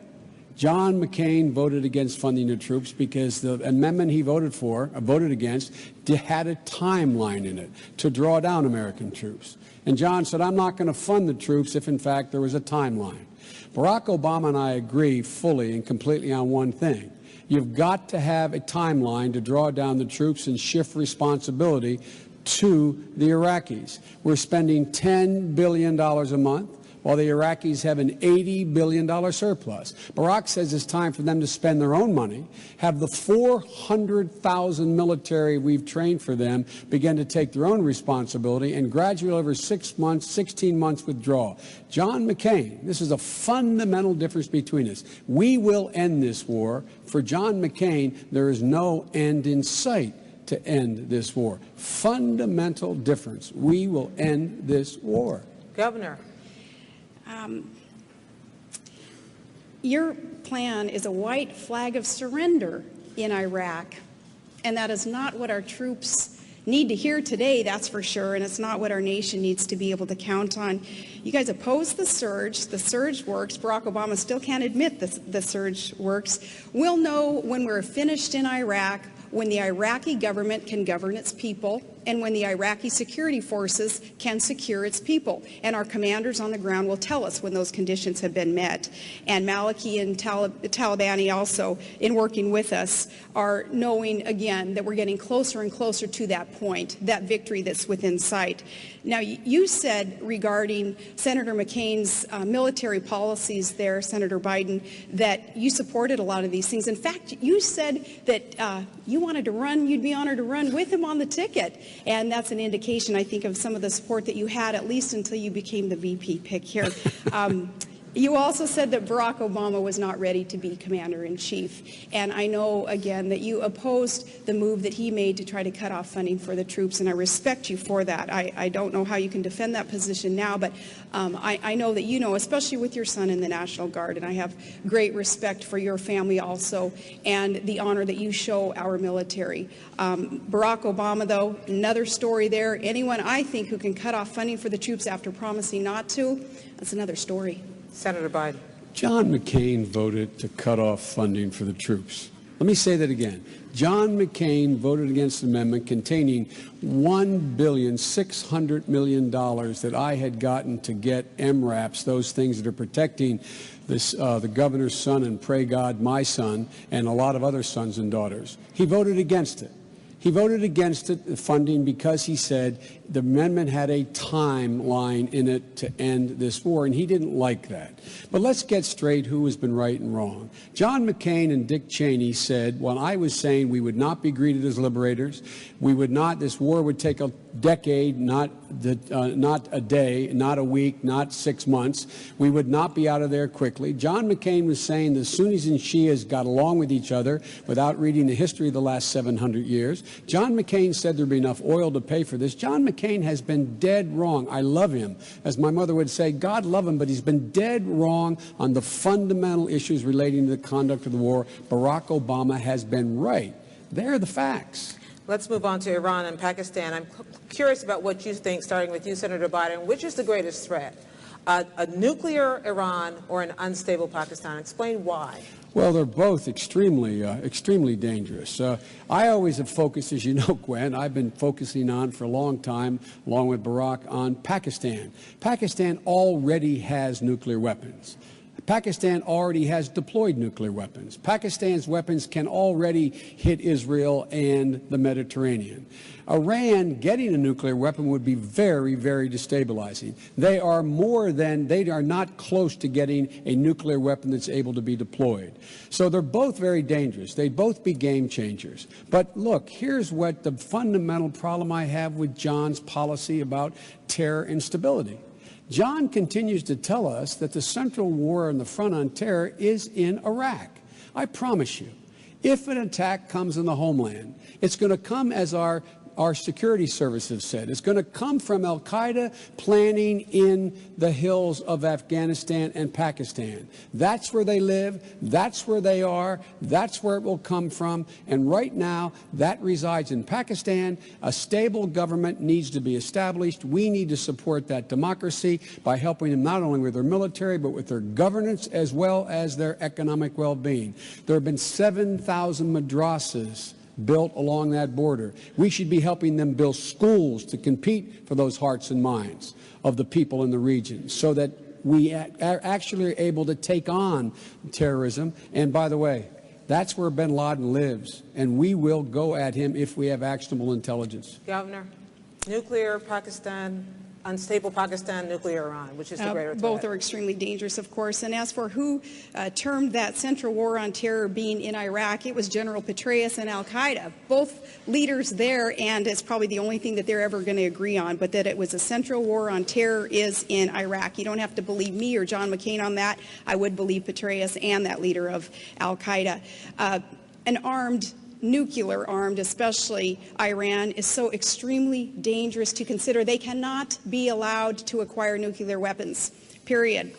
John McCain voted against funding the troops because the amendment he voted against, had a timeline in it to draw down American troops. And John said, I'm not going to fund the troops if, in fact, there was a timeline. Barack Obama and I agree fully and completely on one thing. You've got to have a timeline to draw down the troops and shift responsibility to the Iraqis. We're spending $10 billion a month, while the Iraqis have an $80 billion surplus. Barack says it's time for them to spend their own money, have the 400,000 military we've trained for them begin to take their own responsibility, and gradually over 6 months, 16 months withdraw. John McCain, this is a fundamental difference between us. We will end this war. For John McCain, there is no end in sight to end this war. Fundamental difference. We will end this war. Governor. Your plan is a white flag of surrender in Iraq, and that is not what our troops need to hear today, that's for sure, and it's not what our nation needs to be able to count on. You guys oppose the surge. The surge works. Barack Obama still can't admit the surge works. We'll know when we're finished in Iraq, when the Iraqi government can govern its people, and when the Iraqi security forces can secure its people. And our commanders on the ground will tell us when those conditions have been met. And Maliki and Talibani also, in working with us, are knowing, again, that we're getting closer and closer to that point, that victory that's within sight. Now, you said regarding Senator McCain's military policies there, Senator Biden, that you supported a lot of these things. In fact, you said that you wanted to run, you'd be honored to run with him on the ticket. And that's an indication, I think, of some of the support that you had, at least until you became the VP pick here. You also said that Barack Obama was not ready to be commander-in-chief. And I know, again, that you opposed the move that he made to try to cut off funding for the troops, and I respect you for that. I don't know how you can defend that position now, but I know that you know, especially with your son in the National Guard, and I have great respect for your family also and the honor that you show our military. Barack Obama, though, another story there. Anyone, I think, who can cut off funding for the troops after promising not to, that's another story. Senator Biden. John McCain voted to cut off funding for the troops. Let me say that again. John McCain voted against an amendment containing $1.6 billion that I had gotten to get MRAPs, those things that are protecting this, the governor's son and, pray God, my son, and a lot of other sons and daughters. He voted against it. He voted against it, the funding, because he said the amendment had a timeline in it to end this war, and he didn't like that. But let's get straight who has been right and wrong. John McCain and Dick Cheney said, when I was saying we would not be greeted as liberators, we would not, this war would take a decade, not a day, not a week, not 6 months. We would not be out of there quickly. John McCain was saying the Sunnis and Shias got along with each other without reading the history of the last 700 years. John McCain said there'd be enough oil to pay for this. John McCain has been dead wrong. I love him. As my mother would say, God love him, but he's been dead wrong on the fundamental issues relating to the conduct of the war. Barack Obama has been right. They're the facts. Let's move on to Iran and Pakistan. I'm curious about what you think, starting with you, Senator Biden. Which is the greatest threat? a nuclear Iran or an unstable Pakistan? Explain why. Well, they're both extremely dangerous. I always have focused, as you know, Gwen, I've been focusing on for a long time, along with Barack, on Pakistan. Pakistan already has nuclear weapons. Pakistan already has deployed nuclear weapons. Pakistan's weapons can already hit Israel and the Mediterranean. Iran getting a nuclear weapon would be very, very destabilizing. They are not close to getting a nuclear weapon that's able to be deployed. So they're both very dangerous. They'd both be game changers. But look, here's what the fundamental problem I have with John's policy about terror and stability. John continues to tell us that the central war on the front on terror is in Iraq. I promise you, if an attack comes in the homeland, it's going to come, as our security services said, it's going to come from al-Qaeda planning in the hills of Afghanistan and Pakistan. That's where they live. That's where they are. That's where it will come from. And right now, that resides in Pakistan. A stable government needs to be established. We need to support that democracy by helping them not only with their military, but with their governance as well as their economic well-being. There have been 7,000 madrasas built along that border. We should be helping them build schools to compete for those hearts and minds of the people in the region so that we actually are able to take on terrorism. And by the way, that's where bin Laden lives, and we will go at him if we have actionable intelligence. Governor, nuclear Pakistan, unstable Pakistan, nuclear Iran, which is the greater threat? Both are extremely dangerous, of course. And as for who termed that central war on terror being in Iraq, it was General Petraeus and al-Qaeda. Both leaders there, and it's probably the only thing that they're ever going to agree on, but that it was a central war on terror is in Iraq. You don't have to believe me or John McCain on that. I would believe Petraeus and that leader of al-Qaeda. Nuclear armed, especially Iran, is so extremely dangerous to consider. They cannot be allowed to acquire nuclear weapons, period.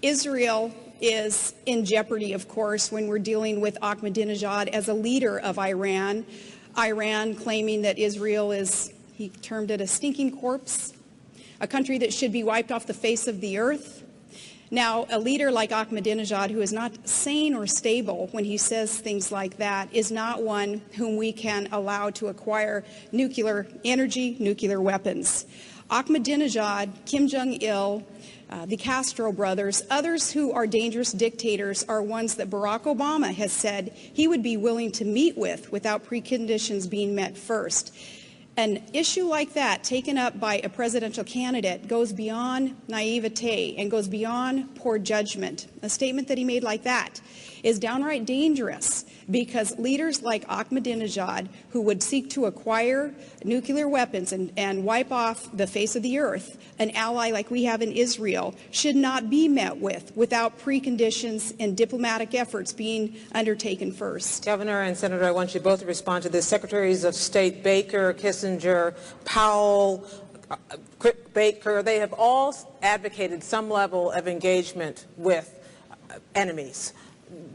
Israel is in jeopardy, of course, when we're dealing with Ahmadinejad as a leader of Iran. Iran claiming that Israel is, he termed it a stinking corpse, a country that should be wiped off the face of the earth. Now, a leader like Ahmadinejad, who is not sane or stable when he says things like that, is not one whom we can allow to acquire nuclear energy, nuclear weapons. Ahmadinejad, Kim Jong-il, the Castro brothers, others who are dangerous dictators are ones that Barack Obama has said he would be willing to meet with without preconditions being met first. An issue like that taken up by a presidential candidate goes beyond naivete and goes beyond poor judgment. A statement that he made like that is downright dangerous because leaders like Ahmadinejad, who would seek to acquire nuclear weapons and wipe off the face of the earth, an ally like we have in Israel, should not be met with without preconditions and diplomatic efforts being undertaken first. Governor and Senator, I want you both to respond to this. Secretaries of State Baker, Kissinger, Powell, Baker, they have all advocated some level of engagement with enemies.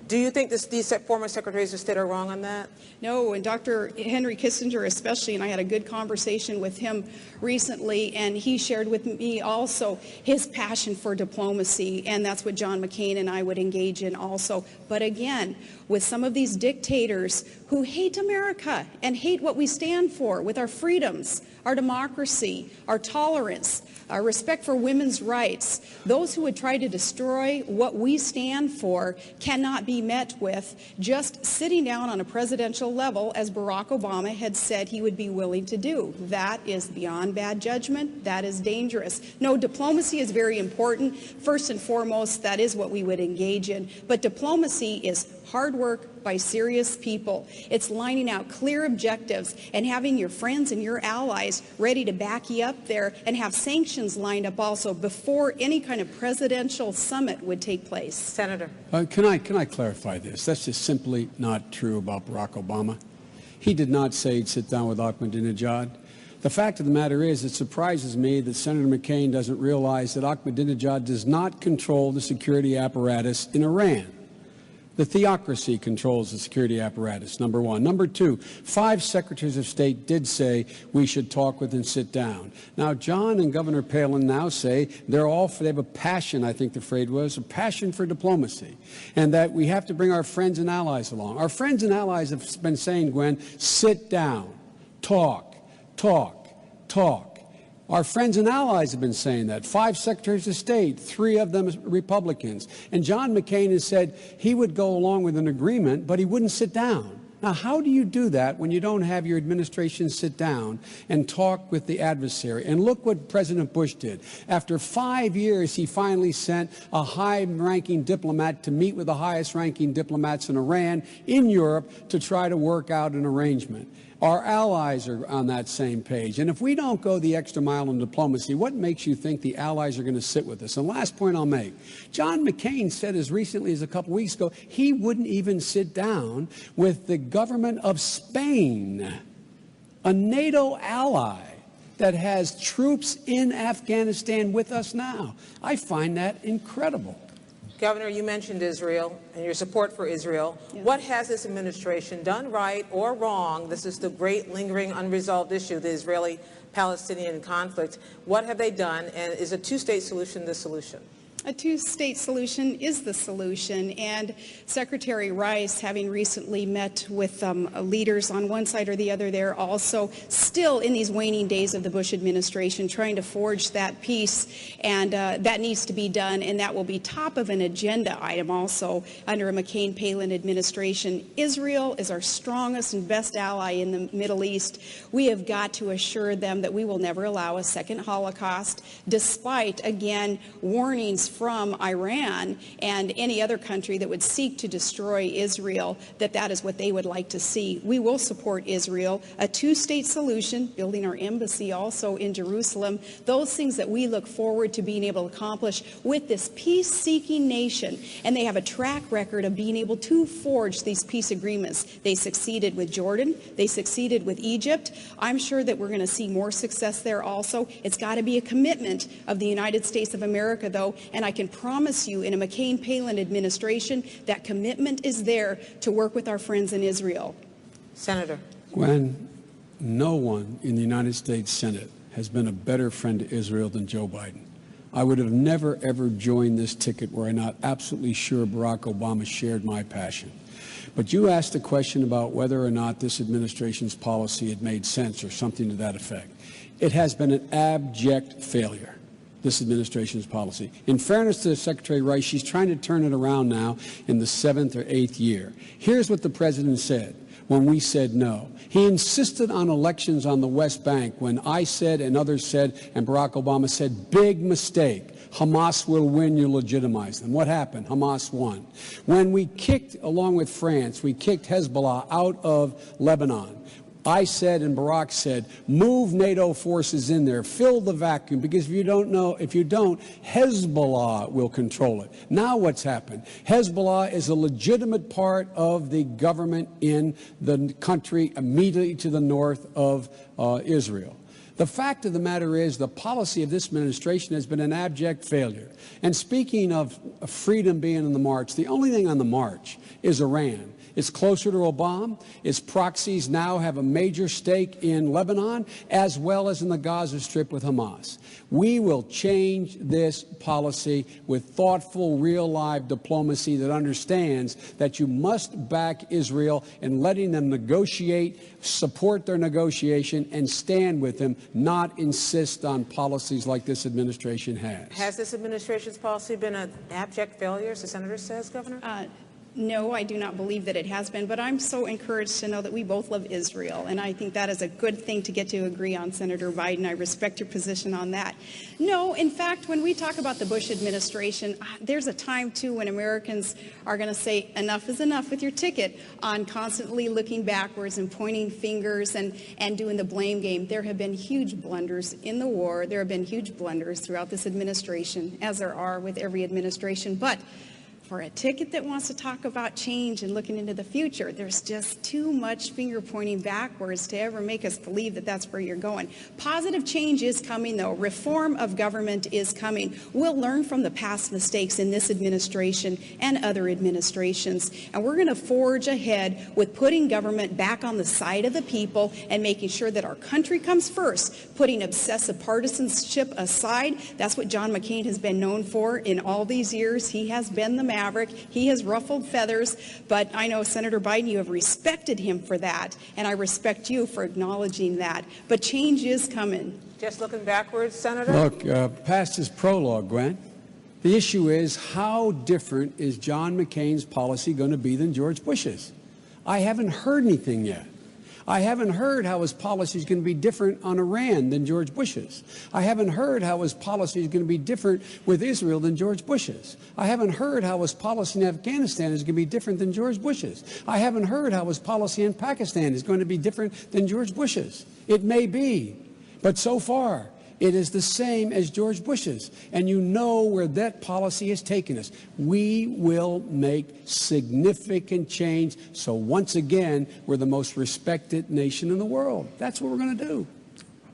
Do you think these former secretaries of state are wrong on that? No, and Dr. Henry Kissinger especially, and I had a good conversation with him recently, and he shared with me also his passion for diplomacy, and that's what John McCain and I would engage in also. But again, with some of these dictators who hate America and hate what we stand for with our freedoms, our democracy, our tolerance, our respect for women's rights, those who would try to destroy what we stand for cannot be met with just sitting down on a presidential level, as Barack Obama had said he would be willing to do. That is beyond bad judgment. That is dangerous. No, diplomacy is very important. First and foremost, that is what we would engage in. But diplomacy is hard work by serious people. It's lining out clear objectives and having your friends and your allies ready to back you up there and have sanctions lined up also before any kind of presidential summit would take place. Senator. Can I clarify this? That's just simply not true about Barack Obama. He did not say he'd sit down with Ahmadinejad. The fact of the matter is, it surprises me that Senator McCain doesn't realize that Ahmadinejad does not control the security apparatus in Iran. The theocracy controls the security apparatus, number one. Number two, 5 secretaries of state did say we should talk with and sit down. Now, John and Governor Palin now say they have a passion, I think the phrase was, a passion for diplomacy, and that we have to bring our friends and allies along. Our friends and allies have been saying, Gwen, sit down, talk, talk, talk. Our friends and allies have been saying that. 5 secretaries of state, 3 of them Republicans. And John McCain has said he would go along with an agreement, but he wouldn't sit down. Now, how do you do that when you don't have your administration sit down and talk with the adversary? And look what President Bush did. After 5 years, he finally sent a high-ranking diplomat to meet with the highest-ranking diplomats in Iran, in Europe, to try to work out an arrangement. Our allies are on that same page. And if we don't go the extra mile in diplomacy, what makes you think the allies are going to sit with us? And last point I'll make, John McCain said as recently as a couple weeks ago, he wouldn't even sit down with the government of Spain, a NATO ally that has troops in Afghanistan with us now. I find that incredible. Governor, you mentioned Israel and your support for Israel. Yeah. What has this administration done right or wrong? This is the great lingering unresolved issue, the Israeli-Palestinian conflict. What have they done, and is a two-state solution the solution? A two-state solution is the solution, and Secretary Rice, having recently met with leaders on one side or the other there, also still in these waning days of the Bush administration, trying to forge that peace, and that needs to be done, and that will be top of an agenda item also under a McCain-Palin administration. Israel is our strongest and best ally in the Middle East. We have got to assure them that we will never allow a second Holocaust, despite, again, warnings from Iran and any other country that would seek to destroy Israel, that is what they would like to see. We will support Israel, a two-state solution, building our embassy also in Jerusalem, those things that we look forward to being able to accomplish with this peace-seeking nation. And they have a track record of being able to forge these peace agreements. They succeeded with Jordan. They succeeded with Egypt. I'm sure that we're going to see more success there also. It's got to be a commitment of the United States of America, though, and I can promise you in a McCain-Palin administration that commitment is there to work with our friends in Israel. Senator. Gwen, no one in the United States Senate has been a better friend to Israel than Joe Biden. I would have never, ever joined this ticket were I not absolutely sure Barack Obama shared my passion. But you asked a question about whether or not this administration's policy had made sense or something to that effect. It has been an abject failure, this administration's policy. In fairness to Secretary Rice, she's trying to turn it around now in the 7th or 8th year. Here's what the president said when we said no. He insisted on elections on the West Bank when I said and others said and Barack Obama said, big mistake. Hamas will win, you legitimize them. What happened? Hamas won. When we kicked, along with France, we kicked Hezbollah out of Lebanon, I said and Barack said, move NATO forces in there, fill the vacuum, because if you don't, Hezbollah will control it. Now what's happened? Hezbollah is a legitimate part of the government in the country immediately to the north of Israel. The fact of the matter is the policy of this administration has been an abject failure. And speaking of freedom being on the march, the only thing on the march is Iran. It's closer to Obama. Its proxies now have a major stake in Lebanon as well as in the Gaza Strip with Hamas. We will change this policy with thoughtful, real live diplomacy that understands that you must back Israel in letting them negotiate, support their negotiation, and stand with them, not insist on policies like this administration has. Has this administration's policy been an abject failure, as the senator says, Governor? No, I do not believe that it has been, but I'm so encouraged to know that we both love Israel, and I think that is a good thing to get to agree on, Senator Biden. I respect your position on that. No, in fact, when we talk about the Bush administration, there's a time, too, when Americans are going to say enough is enough with your ticket on constantly looking backwards and pointing fingers and doing the blame game. There have been huge blunders in the war. There have been huge blunders throughout this administration, as there are with every administration. But for a ticket that wants to talk about change and looking into the future. There's just too much finger pointing backwards to ever make us believe that that's where you're going. Positive change is coming, though. Reform of government is coming. We'll learn from the past mistakes in this administration and other administrations, and we're going to forge ahead with putting government back on the side of the people and making sure that our country comes first, putting obsessive partisanship aside. That's what John McCain has been known for in all these years. He has been the maverick. He has ruffled feathers, but I know, Senator Biden, you have respected him for that, and I respect you for acknowledging that. But change is coming. Just looking backwards, Senator? Look, past is prologue, Gwen. The issue is, how different is John McCain's policy going to be than George Bush's? I haven't heard anything yet. I haven't heard how his policy is going to be different on Iran than George Bush's. I haven't heard how his policy is going to be different with Israel than George Bush's. I haven't heard how his policy in Afghanistan is going to be different than George Bush's. I haven't heard how his policy in Pakistan is going to be different than George Bush's. It may be, but so far, it is the same as George Bush's, and you know where that policy has taken us. We will make significant change, so once again, we're the most respected nation in the world. That's what we're going to do.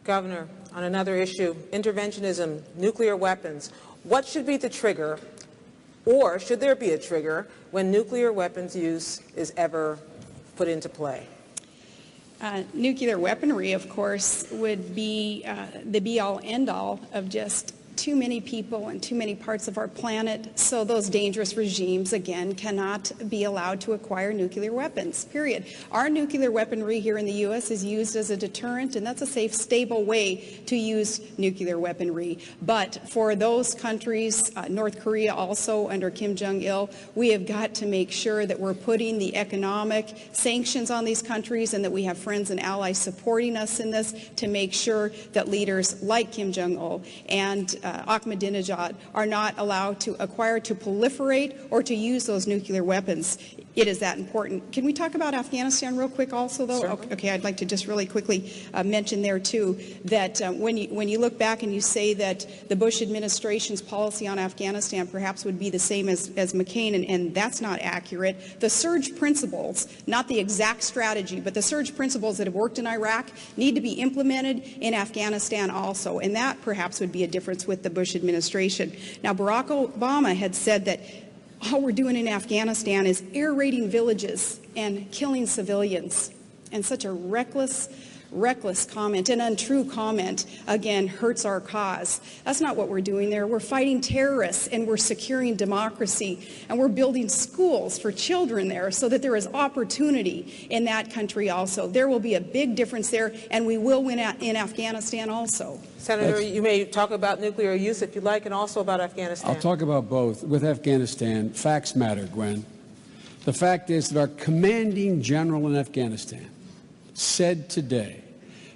Governor, on another issue, interventionism, nuclear weapons, what should be the trigger, or should there be a trigger, when nuclear weapons use is ever put into play? Nuclear weaponry, of course, would be the be-all, end-all of just too many people and too many parts of our planet, so those dangerous regimes, again, cannot be allowed to acquire nuclear weapons, period. Our nuclear weaponry here in the U.S. is used as a deterrent, and that's a safe, stable way to use nuclear weaponry. But for those countries, North Korea also under Kim Jong-il, we have got to make sure that we're putting the economic sanctions on these countries and that we have friends and allies supporting us in this to make sure that leaders like Kim Jong-il and Ahmadinejad are not allowed to acquire, to proliferate, or to use those nuclear weapons. It is that important. Can we talk about Afghanistan real quick also, though? Certainly. Okay, I'd like to just really quickly mention there, too, that when you look back and you say that the Bush administration's policy on Afghanistan perhaps would be the same as McCain, and that's not accurate. The surge principles, not the exact strategy, but the surge principles that have worked in Iraq need to be implemented in Afghanistan also, and that perhaps would be a difference with the Bush administration. Now, Barack Obama had said that all we're doing in Afghanistan is air raiding villages and killing civilians. And such a reckless comment, an untrue comment, again, hurts our cause. That's not what we're doing there. We're fighting terrorists, and we're securing democracy, and we're building schools for children there so that there is opportunity in that country also. There will be a big difference there, and we will win in Afghanistan also. Senator, you may talk about nuclear use if you like, and also about Afghanistan. I'll talk about both. With Afghanistan, facts matter, Gwen. The fact is that our commanding general in Afghanistan said today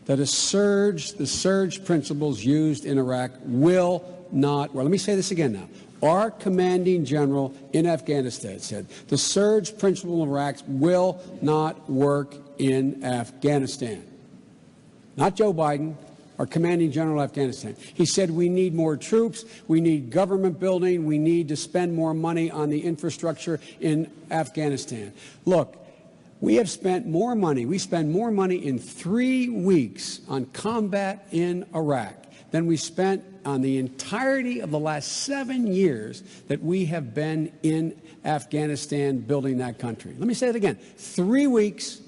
that the surge principles used in Iraq will not, well, let me say this again now. Our commanding general in Afghanistan said the surge principle in Iraq will not work in Afghanistan. Not Joe Biden, our commanding general of Afghanistan. He said we need more troops, we need government building, we need to spend more money on the infrastructure in Afghanistan. Look, we have spent more money, we spend more money in 3 weeks on combat in Iraq than we spent on the entirety of the last 7 years that we have been in Afghanistan building that country. Let me say it again. 3 weeks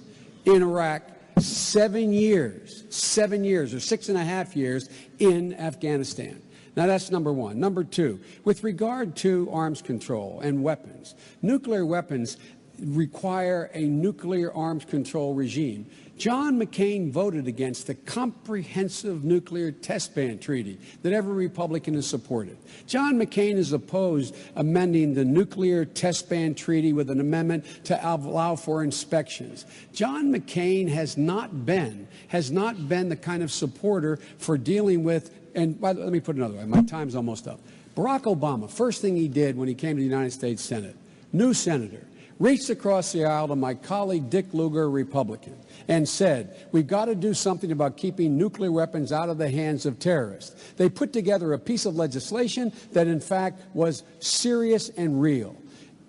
in Iraq, 7 years or 6.5 years in Afghanistan. Now, that's number one. Number two, with regard to arms control and weapons, nuclear weapons require a nuclear arms control regime. John McCain voted against the comprehensive nuclear test ban treaty that every Republican has supported. John McCain has opposed amending the nuclear test ban treaty with an amendment to allow for inspections. John McCain has not been the kind of supporter for dealing with, and let me put it another way, my time's almost up. Barack Obama, first thing he did when he came to the United States Senate, new senator, reached across the aisle to my colleague Dick Lugar, a Republican, and said, we've got to do something about keeping nuclear weapons out of the hands of terrorists. They put together a piece of legislation that, in fact, was serious and real.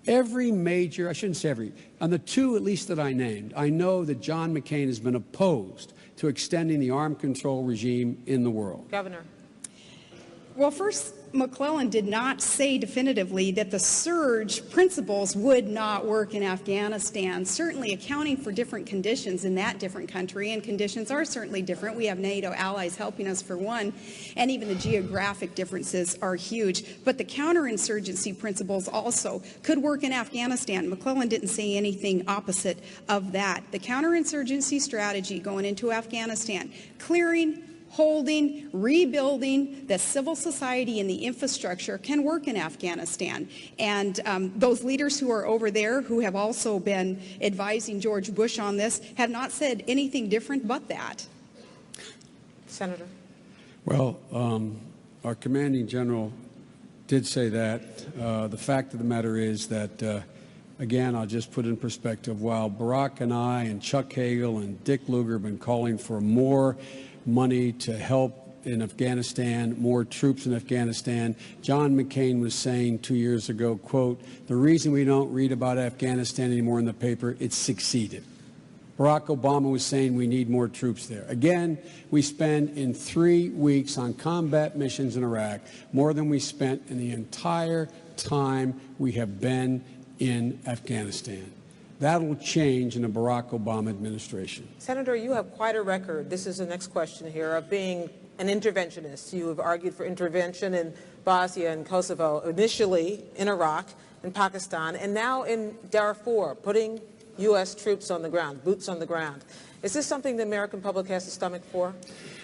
Every major, I shouldn't say every, on the two at least that I named, I know that John McCain has been opposed to extending the armed control regime in the world. Governor. Well, first, McClellan did not say definitively that the surge principles would not work in Afghanistan, certainly accounting for different conditions in that different country, and conditions are certainly different. We have NATO allies helping us for one, and even the geographic differences are huge. But the counterinsurgency principles also could work in Afghanistan. McClellan didn't say anything opposite of that. The counterinsurgency strategy going into Afghanistan, clearing, holding, rebuilding the civil society and the infrastructure can work in Afghanistan. And those leaders who are over there, who have also been advising George Bush on this, have not said anything different but that. Senator. Well, our commanding general did say that. The fact of the matter is that, again, I'll just put in perspective, while Barack and I and Chuck Hagel and Dick Lugar have been calling for more money to help in Afghanistan, more troops in Afghanistan, John McCain was saying 2 years ago, quote, the reason we don't read about Afghanistan anymore in the paper, it's succeeded. Barack Obama was saying we need more troops there. Again, we spend in 3 weeks on combat missions in Iraq more than we spent in the entire time we have been in Afghanistan. That'll change in a Barack Obama administration. Senator, you have quite a record. This is the next question here, of being an interventionist. You have argued for intervention in Bosnia and Kosovo, initially in Iraq and Pakistan, and now in Darfur, putting U.S. troops on the ground, boots on the ground. Is this something the American public has a stomach for?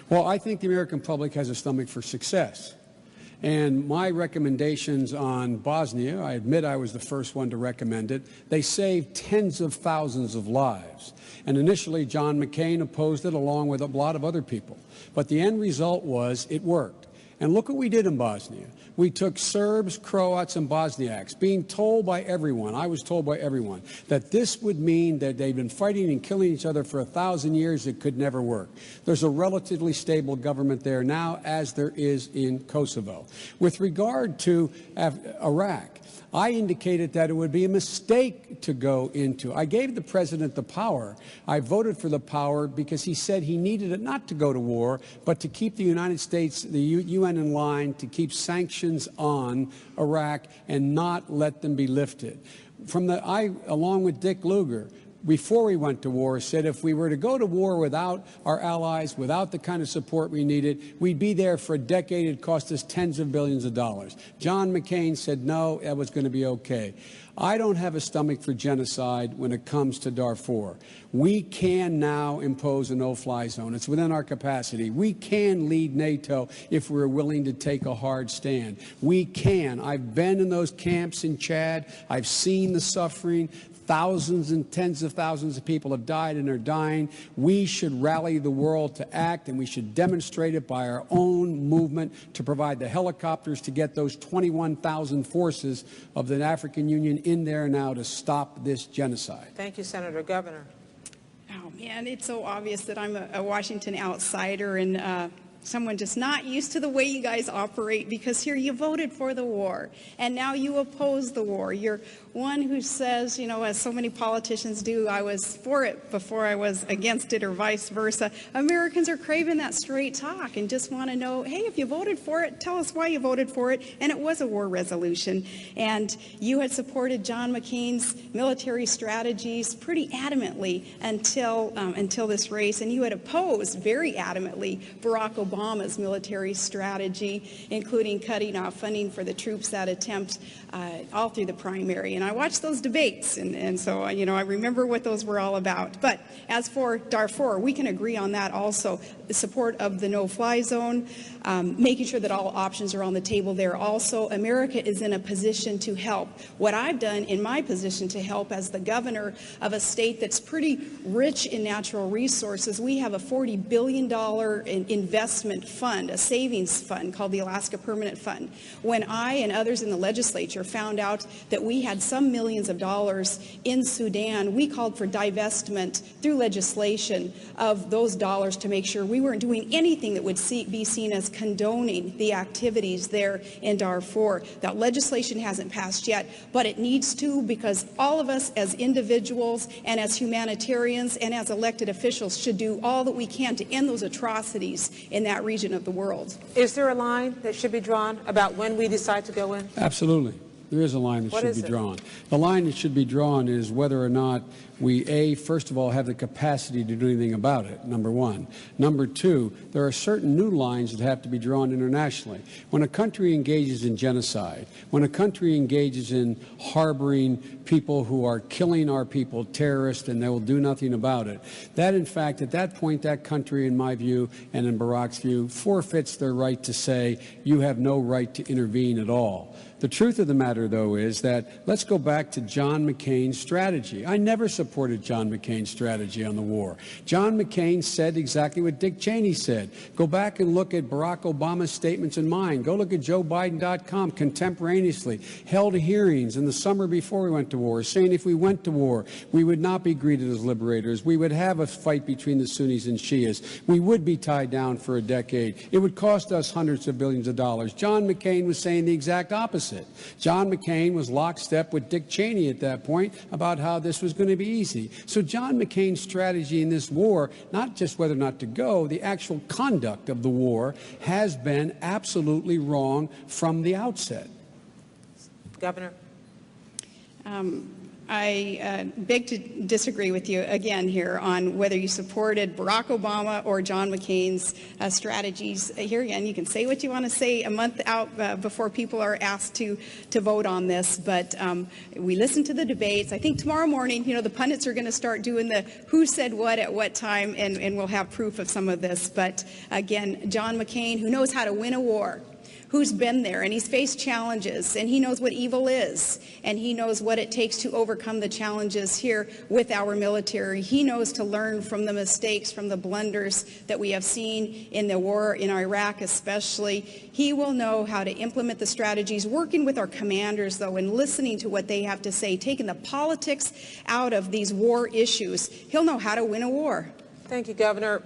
Well, I think the American public has a stomach for success. And my recommendations on Bosnia, I admit I was the first one to recommend it, they saved tens of thousands of lives. And initially, John McCain opposed it along with a lot of other people. But the end result was it worked. And look what we did in Bosnia. We took Serbs, Croats, and Bosniaks, being told by everyone, I was told by everyone, that this would mean that they've been fighting and killing each other for 1,000 years. It could never work. There's a relatively stable government there now, as there is in Kosovo. With regard to Iraq, I indicated that it would be a mistake to go into. I gave the president the power. I voted for the power because he said he needed it not to go to war, but to keep the United States, the UN in line, to keep sanctions on Iraq and not let them be lifted. I, along with Dick Lugar, before we went to war, said if we were to go to war without our allies, without the kind of support we needed, we'd be there for a decade. It'd cost us tens of billions of dollars. John McCain said no, that was going to be okay. I don't have a stomach for genocide when it comes to Darfur. We can now impose a no-fly zone. It's within our capacity. We can lead NATO if we're willing to take a hard stand. We can. I've been in those camps in Chad. I've seen the suffering. Thousands and tens of thousands of people have died and are dying. We should rally the world to act, and we should demonstrate it by our own movement to provide the helicopters to get those 21,000 forces of the African Union in there now to stop this genocide. Thank you, Senator. Governor. Oh, man, it's so obvious that I'm a Washington outsider and someone just not used to the way you guys operate, because here you voted for the war and now you oppose the war. You're one who says, you know, as so many politicians do, I was for it before I was against it, or vice versa. Americans are craving that straight talk and just want to know, hey, if you voted for it, tell us why you voted for it. And it was a war resolution. And you had supported John McCain's military strategies pretty adamantly until this race. And you had opposed very adamantly Barack Obama's military strategy, including cutting off funding for the troops that attempt all through the primary. And I watched those debates, and so, you know, I remember what those were all about. But as for Darfur, we can agree on that also. The support of the no-fly zone, making sure that all options are on the table there. Also, America is in a position to help. What I've done in my position to help as the governor of a state that's pretty rich in natural resources, we have a $40 billion investment investment fund, a savings fund called the Alaska Permanent Fund. When I and others in the legislature found out that we had some millions of dollars in Sudan, we called for divestment through legislation of those dollars to make sure we weren't doing anything that would be seen as condoning the activities there in Darfur. That legislation hasn't passed yet, but it needs to, because all of us as individuals and as humanitarians and as elected officials should do all that we can to end those atrocities in that region of the world. Is there a line that should be drawn about when we decide to go in? Absolutely. There is a line that should be drawn. The line that should be drawn is whether or not we, first of all, have the capacity to do anything about it, number one. Number two, there are certain new lines that have to be drawn internationally. When a country engages in genocide, when a country engages in harboring people who are killing our people, terrorists, and they will do nothing about it, that, in fact, at that point, that country, in my view, and in Barack's view, forfeits their right to say, you have no right to intervene at all. The truth of the matter, though, is that let's go back to John McCain's strategy. I never supported John McCain's strategy on the war. John McCain said exactly what Dick Cheney said. Go back and look at Barack Obama's statements and mine. Go look at JoeBiden.com contemporaneously. Held hearings in the summer before we went to war, saying if we went to war, we would not be greeted as liberators. We would have a fight between the Sunnis and Shias. We would be tied down for a decade. It would cost us hundreds of billions of dollars. John McCain was saying the exact opposite. John McCain was lockstep with Dick Cheney at that point about how this was going to be easy. So John McCain's strategy in this war, not just whether or not to go, the actual conduct of the war has been absolutely wrong from the outset. Governor? I beg to disagree with you again here on whether you supported Barack Obama or John McCain's strategies. Here again, you can say what you want to say a month out before people are asked to vote on this, but we listened to the debates. I think tomorrow morning, the pundits are going to start doing the who said what at what time, and we'll have proof of some of this. But again, John McCain, who knows how to win a war, who's been there, and he's faced challenges, and he knows what evil is, and he knows what it takes to overcome the challenges here with our military. He knows to learn from the mistakes, from the blunders that we have seen in the war in Iraq especially. He will know how to implement the strategies, working with our commanders, though, and listening to what they have to say, taking the politics out of these war issues. He'll know how to win a war. Thank you, Governor.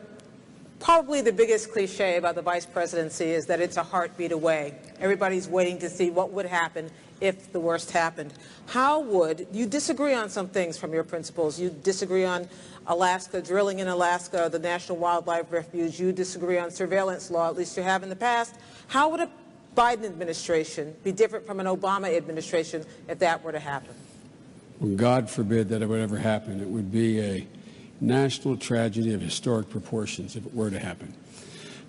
Probably the biggest cliche about the vice presidency is that it's a heartbeat away. Everybody's waiting to see what would happen if the worst happened. How would you disagree on some things from your principles? You disagree on Alaska, drilling in Alaska, the National Wildlife Refuge. You disagree on surveillance law, at least you have in the past. How would a Biden administration be different from an Obama administration if that were to happen? Well, God forbid that it would ever happen. It would be a national tragedy of historic proportions if it were to happen.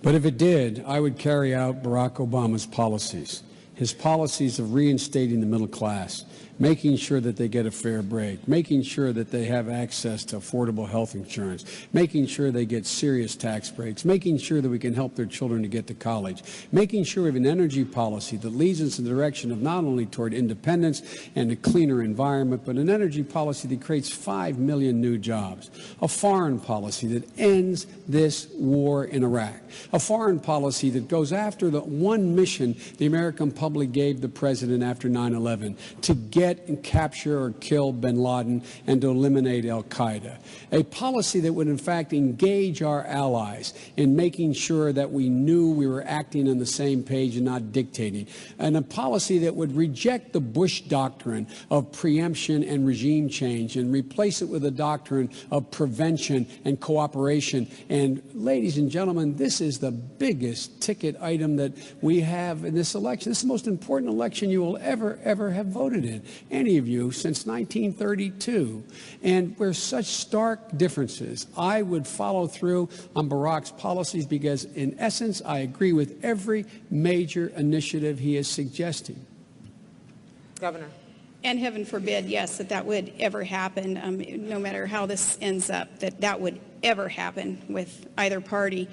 But if it did, I would carry out Barack Obama's policies, his policies of reinstating the middle class, making sure that they get a fair break, making sure that they have access to affordable health insurance, making sure they get serious tax breaks, making sure that we can help their children to get to college, making sure we have an energy policy that leads us in the direction of not only toward independence and a cleaner environment, but an energy policy that creates 5 million new jobs, a foreign policy that ends this war in Iraq, a foreign policy that goes after the one mission the American public gave the president after 9/11, to get and capture or kill bin Laden and to eliminate al-Qaeda. A policy that would, in fact, engage our allies in making sure that we knew we were acting on the same page and not dictating. And a policy that would reject the Bush doctrine of preemption and regime change and replace it with a doctrine of prevention and cooperation. And, ladies and gentlemen, this is the biggest ticket item that we have in this election. This is the most important election you will ever have voted in, any of you, since 1932. And where such stark differences, I would follow through on Barack's policies because, in essence, I agree with every major initiative he is suggesting. Governor. And heaven forbid, yes, that would ever happen, no matter how this ends up, that would ever happen with either party.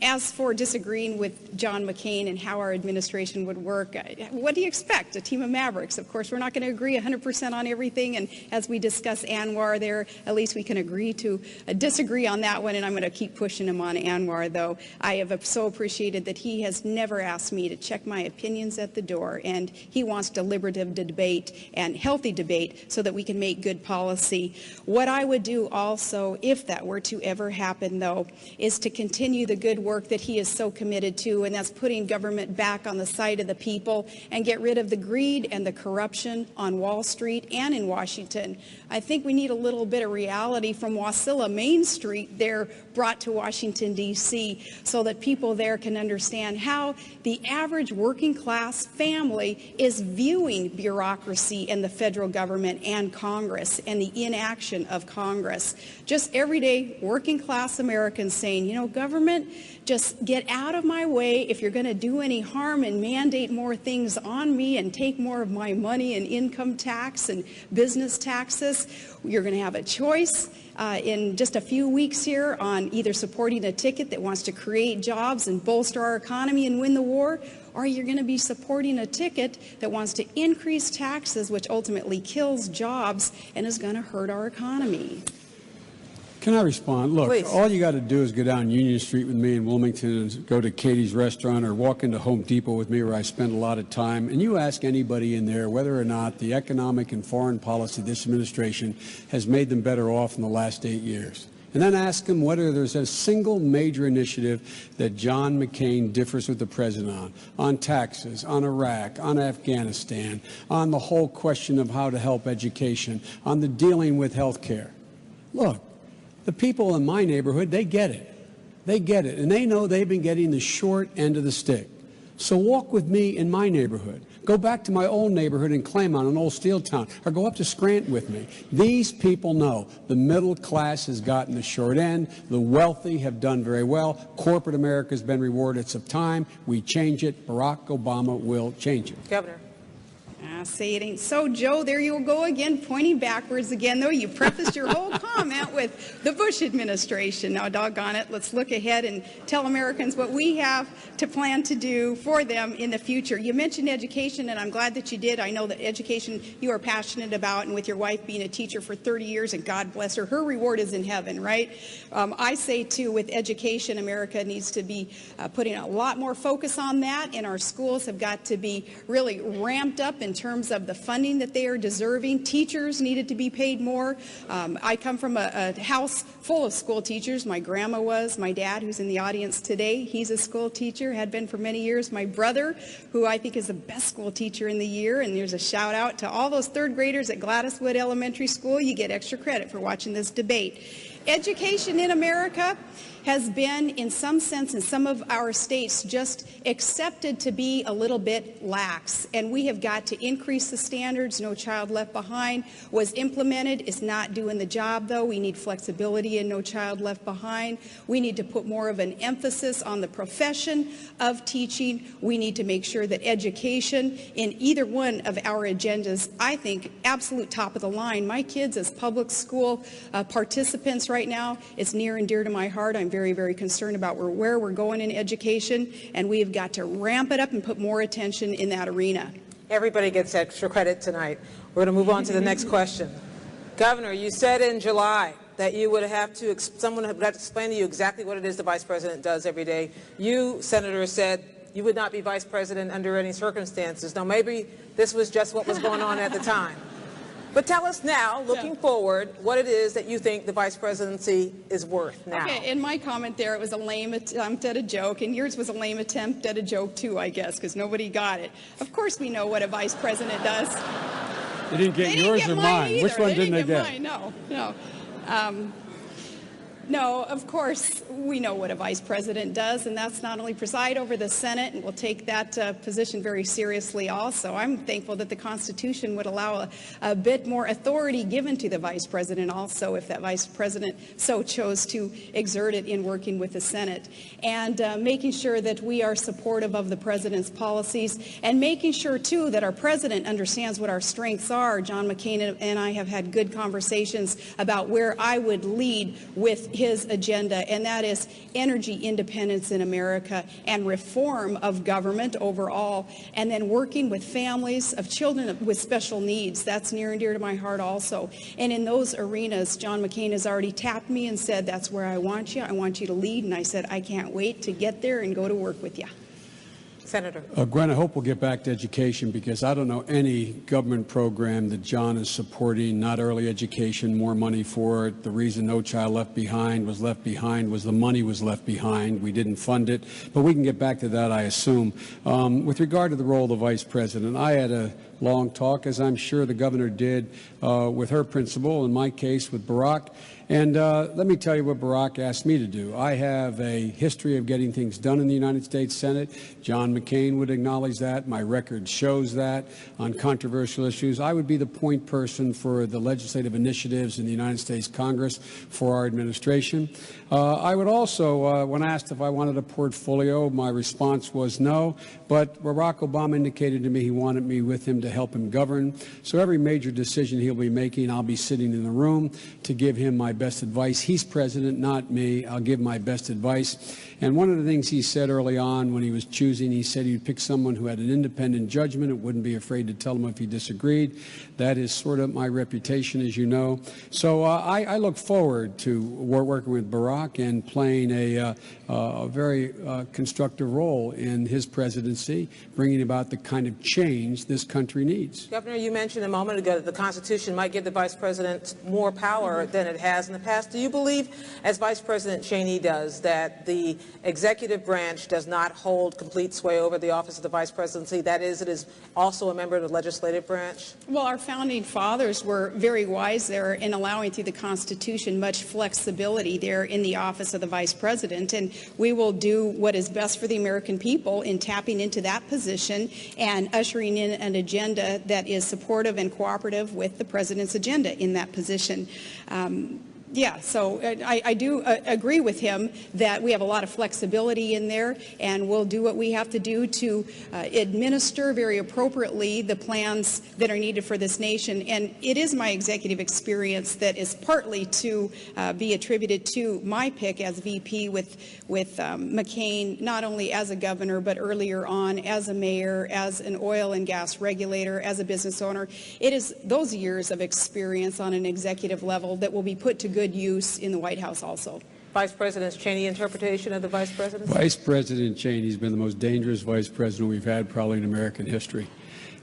As for disagreeing with John McCain and how our administration would work, what do you expect? A team of mavericks. Of course, we're not going to agree 100% on everything, and as we discuss Anwar there, at least we can agree to disagree on that one, and I'm going to keep pushing him on Anwar, though. I have so appreciated that he has never asked me to check my opinions at the door, and he wants deliberative debate and healthy debate so that we can make good policy. What I would do also, if that were to ever happen, though, is to continue the good work that he is so committed to, and that's putting government back on the side of the people and get rid of the greed and the corruption on Wall Street and in Washington. I think we need a little bit of reality from Wasilla Main Street there brought to Washington, D.C., so that people there can understand how the average working class family is viewing bureaucracy and the federal government and Congress and the inaction of Congress. Just everyday working class Americans saying, you know, government, just get out of my way. If you're going to do any harm and mandate more things on me and take more of my money and income tax and business taxes, you're going to have a choice in just a few weeks here on either supporting a ticket that wants to create jobs and bolster our economy and win the war, or you're going to be supporting a ticket that wants to increase taxes, which ultimately kills jobs and is going to hurt our economy. Can I respond? Look, Please. all you got to do is go down Union Street with me in Wilmington and go to Katie's restaurant or walk into Home Depot with me where I spend a lot of time, and you ask anybody in there whether or not the economic and foreign policy of this administration has made them better off in the last 8 years. And then ask them whether there's a single major initiative that John McCain differs with the president on taxes, on Iraq, on Afghanistan, on the whole question of how to help education, on the dealing with health care. Look, the people in my neighborhood, they get it. They get it, and they know they've been getting the short end of the stick. So walk with me in my neighborhood. Go back to my old neighborhood in Claymont, in Old Steel Town, or go up to Scranton with me. These people know the middle class has gotten the short end. The wealthy have done very well. Corporate America has been rewarded. It's of time. We change it. Barack Obama will change it. Governor. Say it ain't so, Joe. There you go again, pointing backwards again, though. You prefaced your whole comment with the Bush administration. Now, doggone it, let's look ahead and tell Americans what we have to plan to do for them in the future. You mentioned education, and I'm glad that you did. I know that education you are passionate about, and with your wife being a teacher for 30 years, and God bless her, her reward is in heaven, right? I say, too, with education, America needs to be putting a lot more focus on that, and our schools have got to be really ramped up in terms of the funding that they are deserving. Teachers needed to be paid more. I come from a house full of school teachers. My grandma was. My dad, who's in the audience today, he's a school teacher, had been for many years. My brother, who I think is the best school teacher in the year, and there's a shout out to all those third graders at Gladyswood Elementary School. You get extra credit for watching this debate. Education in America has been, in some sense, in some of our states, just accepted to be a little bit lax. And we have got to increase the standards. No Child Left Behind was implemented. It's not doing the job, though. We need flexibility in No Child Left Behind. We need to put more of an emphasis on the profession of teaching. We need to make sure that education in either one of our agendas, I think, absolute top of the line. My kids as public school participants right now, it's near and dear to my heart. I'm very, very concerned about where we're going in education, and we have got to ramp it up and put more attention in that arena. Everybody gets extra credit tonight. We're going to move on to the next question. Governor, you said in July that you would have to, someone would have to explain to you exactly what it is the Vice President does every day. You, Senator, said you would not be Vice President under any circumstances. Now, maybe this was just what was going on at the time. But tell us now, looking forward, what it is that you think the vice presidency is worth now. Okay, in my comment there, it was a lame attempt at a joke, and yours was a lame attempt at a joke too, I guess, because nobody got it. Of course we know what a vice president does. They didn't get yours or mine. Either. Which one didn't they get? Mine. No. No, of course, we know what a vice president does, and that's not only preside over the Senate, and we'll take that position very seriously also. I'm thankful that the Constitution would allow a bit more authority given to the vice president also, if that vice president so chose to exert it in working with the Senate. And making sure that we are supportive of the president's policies, and making sure, too, that our president understands what our strengths are. John McCain and I have had good conversations about where I would lead with his agenda, and that is energy independence in America and reform of government overall, and then working with families of children with special needs. That's near and dear to my heart also. And in those arenas, John McCain has already tapped me and said, that's where I want you. I want you to lead. And I said, I can't wait to get there and go to work with you. Senator. Gwen, I hope we'll get back to education, because I don't know any government program that John is supporting, not early education, more money for it. The reason No Child Left Behind was the money was left behind. We didn't fund it. But we can get back to that, I assume. With regard to the role of the Vice President, I had a long talk, as I'm sure the governor did, with her principal, in my case with Barack. And let me tell you what Barack asked me to do. I have a history of getting things done in the United States Senate. John McCain would acknowledge that. My record shows that. On controversial issues, I would be the point person for the legislative initiatives in the United States Congress for our administration. I would also, when asked if I wanted a portfolio, my response was no. But Barack Obama indicated to me he wanted me with him to help him govern. So every major decision he'll be making, I'll be sitting in the room to give him my best advice. He's president, not me. I'll give my best advice. And one of the things he said early on when he was choosing, he said he'd pick someone who had an independent judgment and wouldn't be afraid to tell him if he disagreed. That is sort of my reputation, as you know. So I look forward to working with Barack and playing a very constructive role in his presidency, bringing about the kind of change this country needs. Governor, you mentioned a moment ago that the Constitution might give the Vice President more power than it has in the past. Do you believe, as Vice President Cheney does, that the executive branch does not hold complete sway over the office of the Vice Presidency? That is, it is also a member of the legislative branch? Well, our founding fathers were very wise there in allowing through the Constitution much flexibility there in the office of the Vice President, and we will do what is best for the American people in tapping into that position and ushering in an agenda that is supportive and cooperative with the President's agenda in that position. Yeah, so I do agree with him that we have a lot of flexibility in there, and we'll do what we have to do to administer very appropriately the plans that are needed for this nation. And it is my executive experience that is partly to be attributed to my pick as VP with McCain, not only as a governor, but earlier on as a mayor, as an oil and gas regulator, as a business owner. It is those years of experience on an executive level that will be put to good use in the White House also. Vice President Cheney interpretation of the Vice Presidency? Vice President Cheney's been the most dangerous Vice President we've had probably in American history.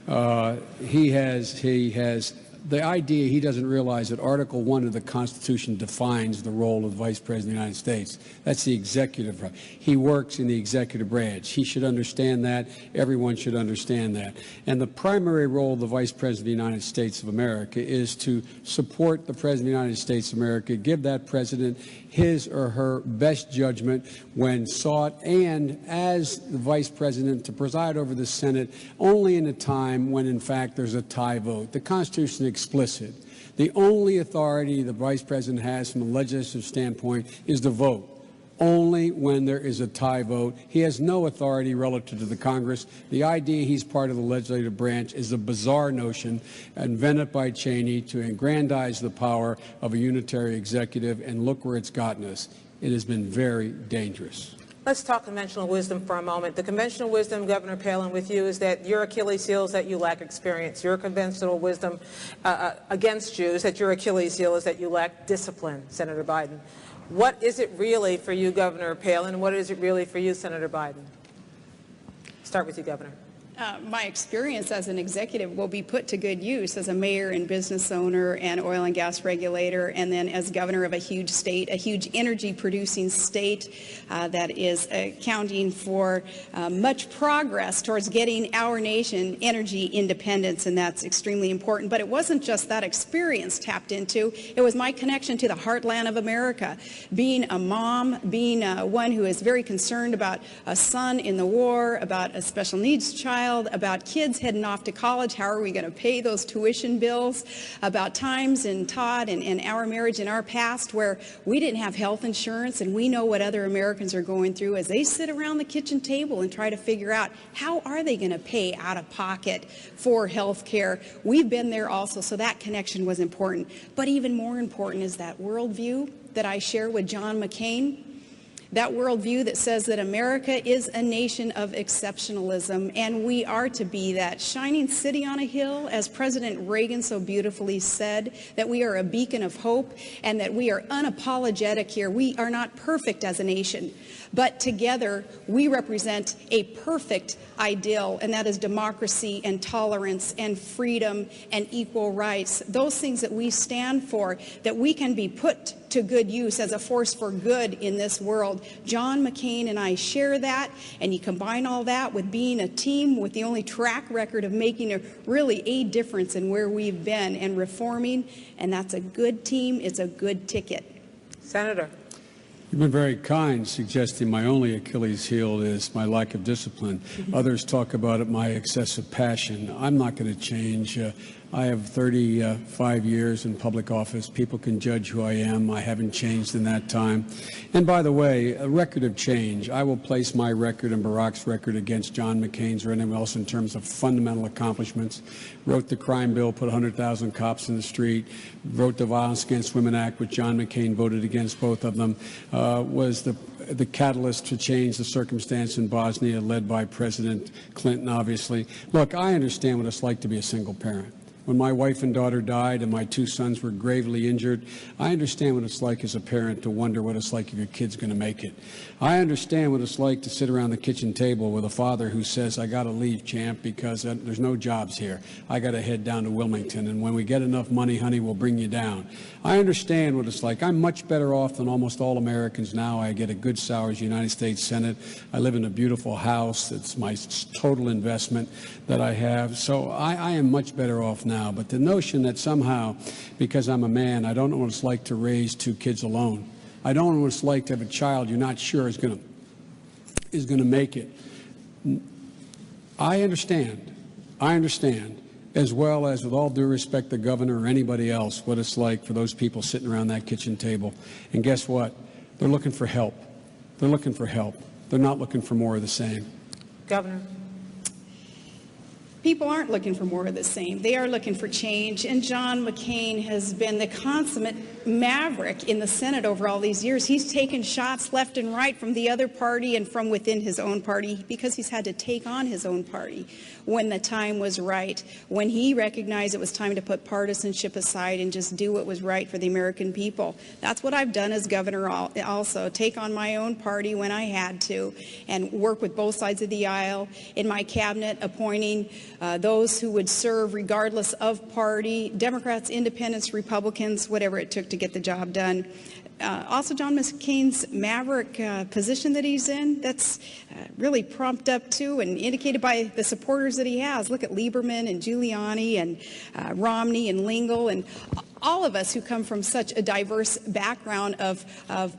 He has the idea he doesn't realize that Article 1 of the Constitution defines the role of the Vice President of the United States. That's the executive branch. He works in the executive branch. He should understand that. Everyone should understand that. And the primary role of the Vice President of the United States of America is to support the President of the United States of America, give that President his or her best judgment when sought, and as the Vice President to preside over the Senate only in a time when, in fact, there's a tie vote. The Constitution is explicit. The only authority the Vice President has from a legislative standpoint is to vote. Only when there is a tie vote. He has no authority relative to the Congress. The idea he's part of the legislative branch is a bizarre notion invented by Cheney to aggrandize the power of a unitary executive, and look where it's gotten us. It has been very dangerous. Let's talk conventional wisdom for a moment. The conventional wisdom, Governor Palin, with you is that your Achilles heel is that you lack experience. Your conventional wisdom against you is that your Achilles heel is that you lack discipline, Senator Biden. What is it really for you, Governor Palin? What is it really for you, Senator Biden? Start with you, Governor. My experience as an executive will be put to good use as a mayor and business owner and oil and gas regulator, and then as governor of a huge state, a huge energy producing state that is accounting for much progress towards getting our nation energy independence, and that's extremely important. But it wasn't just that experience tapped into. It was my connection to the heartland of America. Being a mom, being one who is very concerned about a son in the war, about a special needs child, child, about kids heading off to college. How are we going to pay those tuition bills? About times in Todd and our marriage in our past where we didn't have health insurance, and we know what other Americans are going through as they sit around the kitchen table and try to figure out how are they going to pay out of pocket for health care. We've been there also, so that connection was important. But even more important is that worldview that I share with John McCain. That worldview that says that America is a nation of exceptionalism, and we are to be that shining city on a hill, as President Reagan so beautifully said, that we are a beacon of hope and that we are unapologetic here. We are not perfect as a nation, but together we represent a perfect ideal, and that is democracy and tolerance and freedom and equal rights. Those things that we stand for, that we can be put to good use as a force for good in this world. John McCain and I share that, and you combine all that with being a team with the only track record of making really a difference in where we've been and reforming, and that's a good team. It's a good ticket. Senator. You've been very kind, suggesting my only Achilles heel is my lack of discipline. Others talk about it, my excessive passion. I'm not going to change. I have 35 years in public office. People can judge who I am. I haven't changed in that time. And by the way, a record of change. I will place my record and Barack's record against John McCain's or anyone else in terms of fundamental accomplishments. Wrote the crime bill, put 100,000 cops in the street. Wrote the Violence Against Women Act, which John McCain voted against both of them. Was the catalyst to change the circumstance in Bosnia, led by President Clinton, obviously. Look, I understand what it's like to be a single parent. When my wife and daughter died and my 2 sons were gravely injured, I understand what it's like as a parent to wonder what it's like if your kid's going to make it. I understand what it's like to sit around the kitchen table with a father who says, I got to leave, champ, because there's no jobs here. I got to head down to Wilmington, and when we get enough money, honey, we'll bring you down. I understand what it's like. I'm much better off than almost all Americans now. I get a good salary as United States Senate. I live in a beautiful house. It's my total investment that I have. So I am much better off now. But the notion that somehow, because I'm a man, I don't know what it's like to raise 2 kids alone. I don't know what it's like to have a child you're not sure is going to make it. I understand, as well as, with all due respect, the governor or anybody else, what it's like for those people sitting around that kitchen table. And guess what? They're looking for help. They're looking for help. They're not looking for more of the same. Governor. People aren't looking for more of the same. They are looking for change, and John McCain has been the consummate maverick in the Senate over all these years. He's taken shots left and right from the other party and from within his own party because he's had to take on his own party when the time was right, when he recognized it was time to put partisanship aside and just do what was right for the American people. That's what I've done as governor also, take on my own party when I had to and work with both sides of the aisle in my cabinet, appointing those who would serve regardless of party, Democrats, independents, Republicans, whatever it took to get the job done. Also, John McCain's maverick position that he's in, that's really prompted up to and indicated by the supporters that he has. Look at Lieberman and Giuliani and Romney and Lingle and all of us who come from such a diverse background of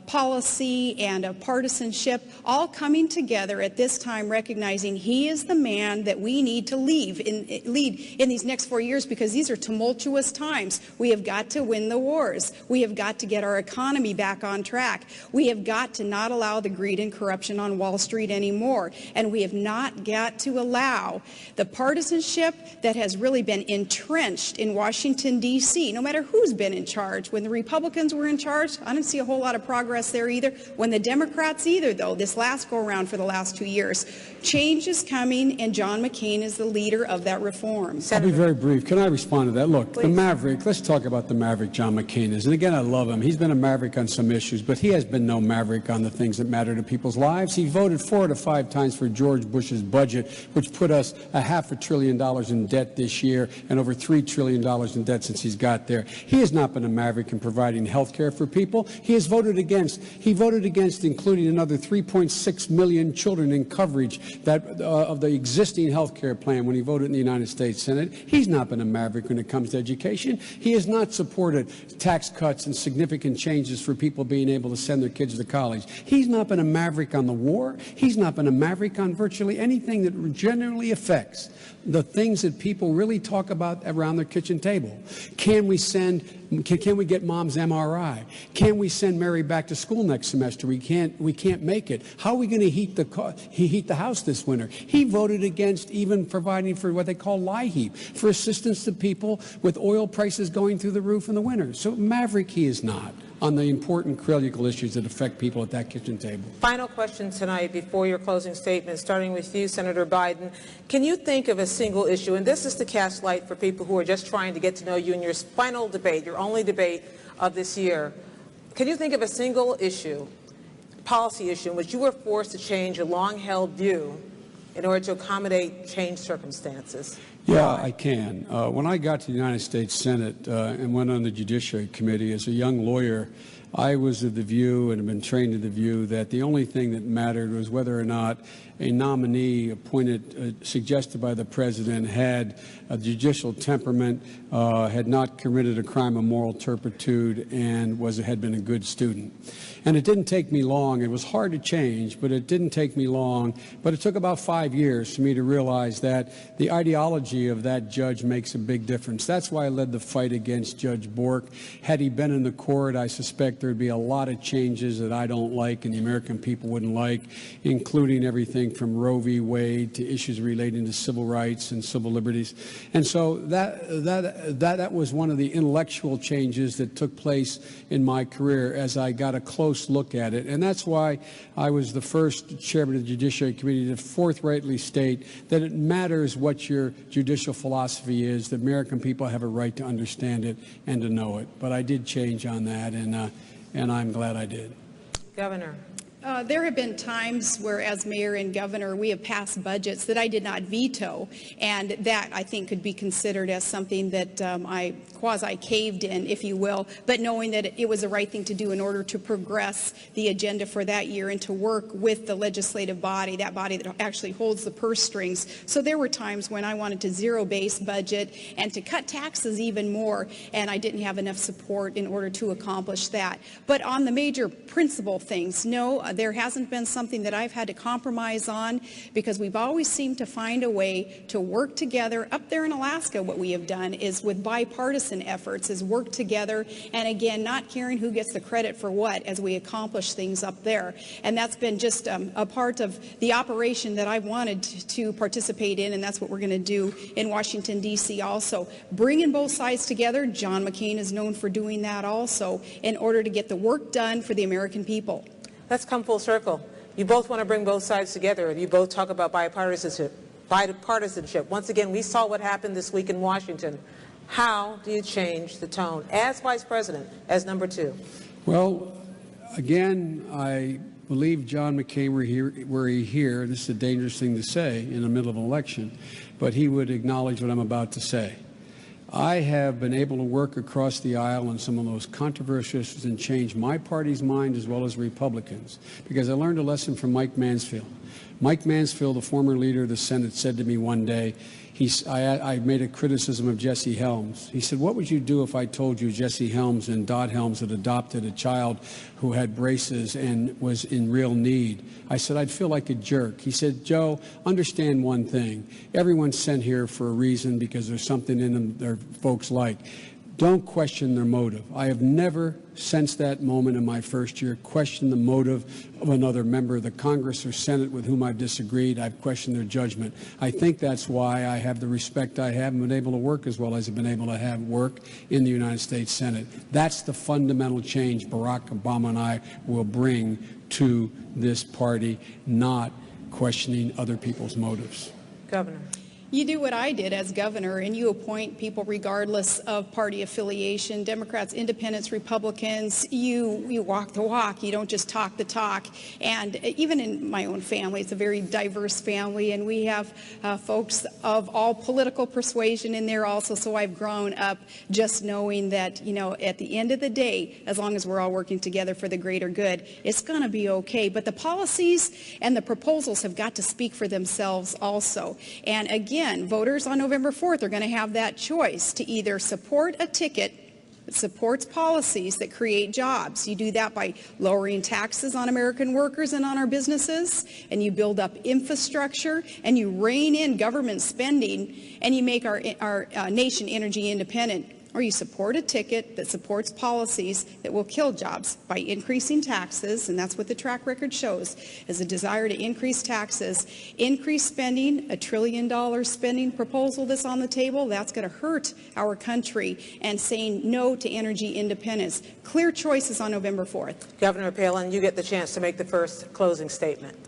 policy and of partisanship, all coming together at this time, recognizing he is the man that we need to lead in these next 4 years, because these are tumultuous times. We have got to win the wars. We have got to get our economy back on track. We have got to not allow the greed and corruption on Wall Street anymore. And we have not got to allow the partisanship that has really been entrenched in Washington, D.C., no matter who's been in charge. When the Republicans were in charge, I didn't see a whole lot of progress there either. When the Democrats either, though, this last go-around for the last 2 years. Change is coming, and John McCain is the leader of that reform. I'll be very brief. Can I respond to that? Look, Please. The maverick, let's talk about the maverick John McCain is. And again, I love him. He's been a maverick on some issues, but he has been no maverick on the things that matter to people's lives. He voted 4 to 5 times for George Bush's budget, which put us $500 billion in debt this year and over $3 trillion in debt since he's got there. He has not been a maverick in providing health care for people. He has voted against including another 3.6 million children in coverage of the existing health care plan when he voted in the United States Senate. He's not been a maverick when it comes to education. He has not supported tax cuts and significant changes for people being able to send their kids to college. He's not been a maverick on the war. He's not been a maverick on virtually anything that generally affects the things that people really talk about around their kitchen table. Can we get mom's MRI? Can we send Mary back to school next semester? We can't make it. How are we going to heat the house this winter? He voted against even providing for what they call LIHEAP, for assistance to people with oil prices going through the roof in the winter. So maverick he is not on the important critical issues that affect people at that kitchen table. Final question tonight before your closing statement, starting with you, Senator Biden. Can you think of a single issue, and this is to cast light for people who are just trying to get to know you in your final debate, your only debate of this year. Can you think of a single issue, policy issue, in which you were forced to change a long-held view in order to accommodate changed circumstances? Yeah, I can. When I got to the United States Senate and went on the Judiciary Committee as a young lawyer, I was of the view and have been trained to the view that the only thing that mattered was whether or not a nominee appointed, suggested by the president, had a judicial temperament, had not committed a crime of moral turpitude, and had been a good student. And it didn't take me long. It was hard to change, but it didn't take me long. But it took about 5 years for me to realize that the ideology of that judge makes a big difference. That's why I led the fight against Judge Bork. Had he been in the court, I suspect there'd be a lot of changes that I don't like and the American people wouldn't like, including everything from Roe v. Wade to issues relating to civil rights and civil liberties. And so that was one of the intellectual changes that took place in my career as I got a close look at it. And that's why I was the first chairman of the Judiciary Committee to forthrightly state that it matters what your judicial philosophy is. The American people have a right to understand it and to know it. But I did change on that, and I'm glad I did. Governor. There have been times where, as mayor and governor, we have passed budgets that I did not veto, and that I think could be considered as something that I quasi-caved in, if you will, but knowing that it was the right thing to do in order to progress the agenda for that year and to work with the legislative body, that body that actually holds the purse strings. So there were times when I wanted to zero-base budget and to cut taxes even more, and I didn't have enough support in order to accomplish that. But on the major principal things, no, there hasn't been something that I've had to compromise on, because we've always seemed to find a way to work together. Up there in Alaska, what we have done is with bipartisan efforts is work together, and again, not caring who gets the credit for what as we accomplish things up there. And that's been just a part of the operation that I wanted to participate in, and that's what we're going to do in Washington, D.C. also. Bringing both sides together, John McCain is known for doing that also, in order to get the work done for the American people. Let's come full circle. You both want to bring both sides together. You both talk about bipartisanship. Once again, we saw what happened this week in Washington. How do you change the tone as vice president, as number two? Well, again, I believe John McCain were he here, this is a dangerous thing to say in the middle of an election, but he would acknowledge what I'm about to say. I have been able to work across the aisle on some of those controversial issues and change my party's mind as well as Republicans, because I learned a lesson from Mike Mansfield. Mike Mansfield, the former leader of the Senate, said to me one day, I made a criticism of Jesse Helms. He said, what would you do if I told you Jesse Helms and Dot Helms had adopted a child who had braces and was in real need? I said, I'd feel like a jerk. He said, Joe, understand one thing. Everyone's sent here for a reason, because there's something in them their folks like. Don't question their motive. I have never, since that moment in my first year, questioned the motive of another member of the Congress or Senate with whom I've disagreed. I've questioned their judgment. I think that's why I have the respect I have and been able to work as well as I've been able to have work in the United States Senate. That's the fundamental change Barack Obama and I will bring to this party, not questioning other people's motives. Governor. You do what I did as governor, and you appoint people regardless of party affiliation, Democrats, independents, Republicans. You walk the walk. You don't just talk the talk. And even in my own family, it's a very diverse family, and we have folks of all political persuasion in there also. So I've grown up just knowing that, you know, at the end of the day, as long as we're all working together for the greater good, it's going to be okay. But the policies and the proposals have got to speak for themselves also. And again, voters on November 4th are going to have that choice to either support a ticket that supports policies that create jobs. You do that by lowering taxes on American workers and on our businesses, and you build up infrastructure, and you rein in government spending, and you make our nation energy independent. Or you support a ticket that supports policies that will kill jobs by increasing taxes, and that's what the track record shows, is a desire to increase taxes, increase spending, $1 trillion spending proposal that's on the table. That's going to hurt our country, and saying no to energy independence. Clear choices on November 4th. Governor Palin, you get the chance to make the first closing statement.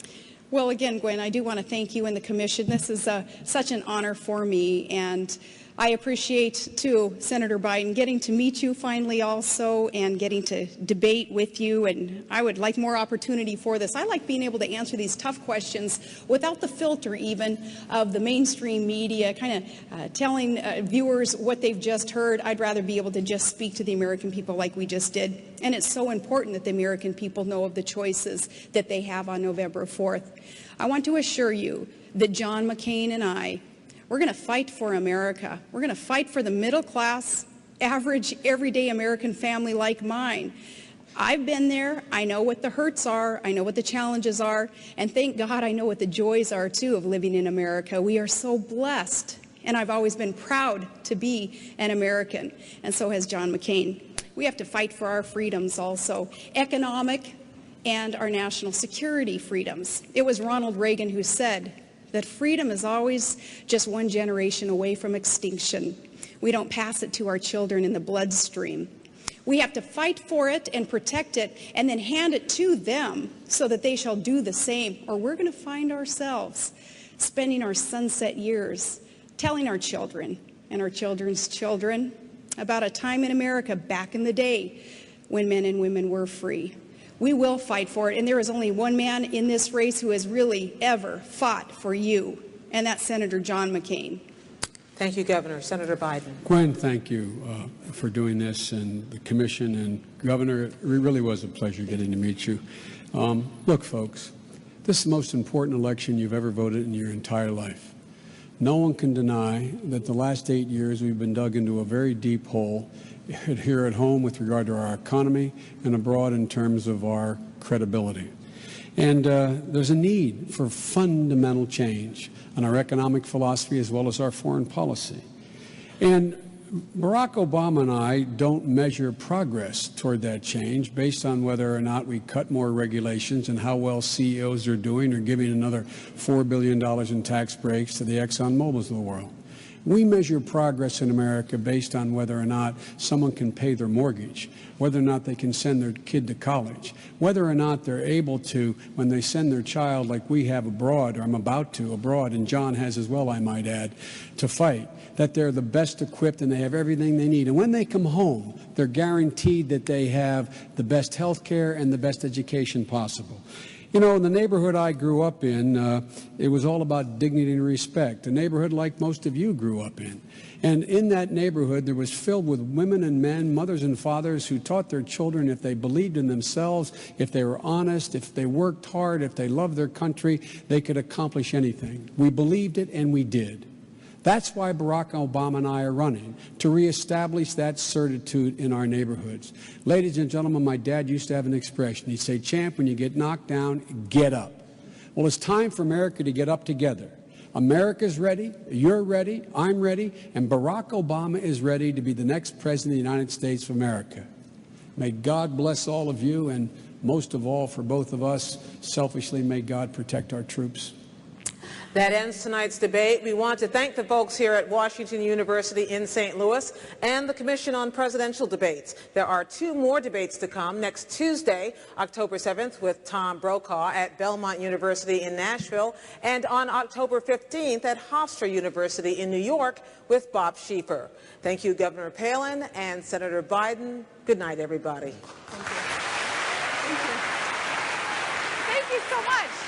Well, again, Gwen, I do want to thank you and the commission. This is such an honor for me, and I appreciate, too, Senator Biden, getting to meet you finally also and getting to debate with you, and I would like more opportunity for this. I like being able to answer these tough questions without the filter even of the mainstream media kind of telling viewers what they've just heard. I'd rather be able to just speak to the American people like we just did, and it's so important that the American people know of the choices that they have on November 4th. I want to assure you that John McCain and I, we're going to fight for America. We're going to fight for the middle class, average, everyday American family like mine. I've been there. I know what the hurts are. I know what the challenges are. And thank God I know what the joys are, too, of living in America. We are so blessed. And I've always been proud to be an American. And so has John McCain. We have to fight for our freedoms also, economic and our national security freedoms. It was Ronald Reagan who said that freedom is always just one generation away from extinction. We don't pass it to our children in the bloodstream. We have to fight for it and protect it and then hand it to them so that they shall do the same, or we're going to find ourselves spending our sunset years telling our children and our children's children about a time in America back in the day when men and women were free. We will fight for it, and there is only one man in this race who has really ever fought for you, and that's Senator John McCain. Thank you, Governor. Senator Biden. Gwen, thank you for doing this, and the commission and Governor. It really was a pleasure getting to meet you. Look, folks, this is the most important election you've ever voted in your entire life. No one can deny that the last 8 years we've been dug into a very deep hole here at home with regard to our economy and abroad in terms of our credibility. And there's a need for fundamental change on our economic philosophy as well as our foreign policy. And Barack Obama and I don't measure progress toward that change based on whether or not we cut more regulations and how well CEOs are doing or giving another $4 billion in tax breaks to the Exxon Mobils of the world. We measure progress in America based on whether or not someone can pay their mortgage, whether or not they can send their kid to college, whether or not they're able to, when they send their child like we have abroad, or I'm about to abroad, and John has as well, I might add, to fight, that they're the best equipped and they have everything they need. And when they come home, they're guaranteed that they have the best health care and the best education possible. You know, in the neighborhood I grew up in, it was all about dignity and respect, a neighborhood like most of you grew up in. And in that neighborhood, there was filled with women and men, mothers and fathers who taught their children if they believed in themselves, if they were honest, if they worked hard, if they loved their country, they could accomplish anything. We believed it, and we did. That's why Barack Obama and I are running, to reestablish that certitude in our neighborhoods. Ladies and gentlemen, my dad used to have an expression. He'd say, "Champ, when you get knocked down, get up." Well, it's time for America to get up together. America's ready, you're ready, I'm ready, and Barack Obama is ready to be the next president of the United States of America. May God bless all of you, and most of all, for both of us, selfishly, may God protect our troops. That ends tonight's debate. We want to thank the folks here at Washington University in St. Louis and the Commission on Presidential Debates. There are 2 more debates to come next Tuesday, October 7th, with Tom Brokaw at Belmont University in Nashville, and on October 15th at Hofstra University in New York with Bob Schieffer. Thank you, Governor Palin and Senator Biden. Good night, everybody. Thank you so much.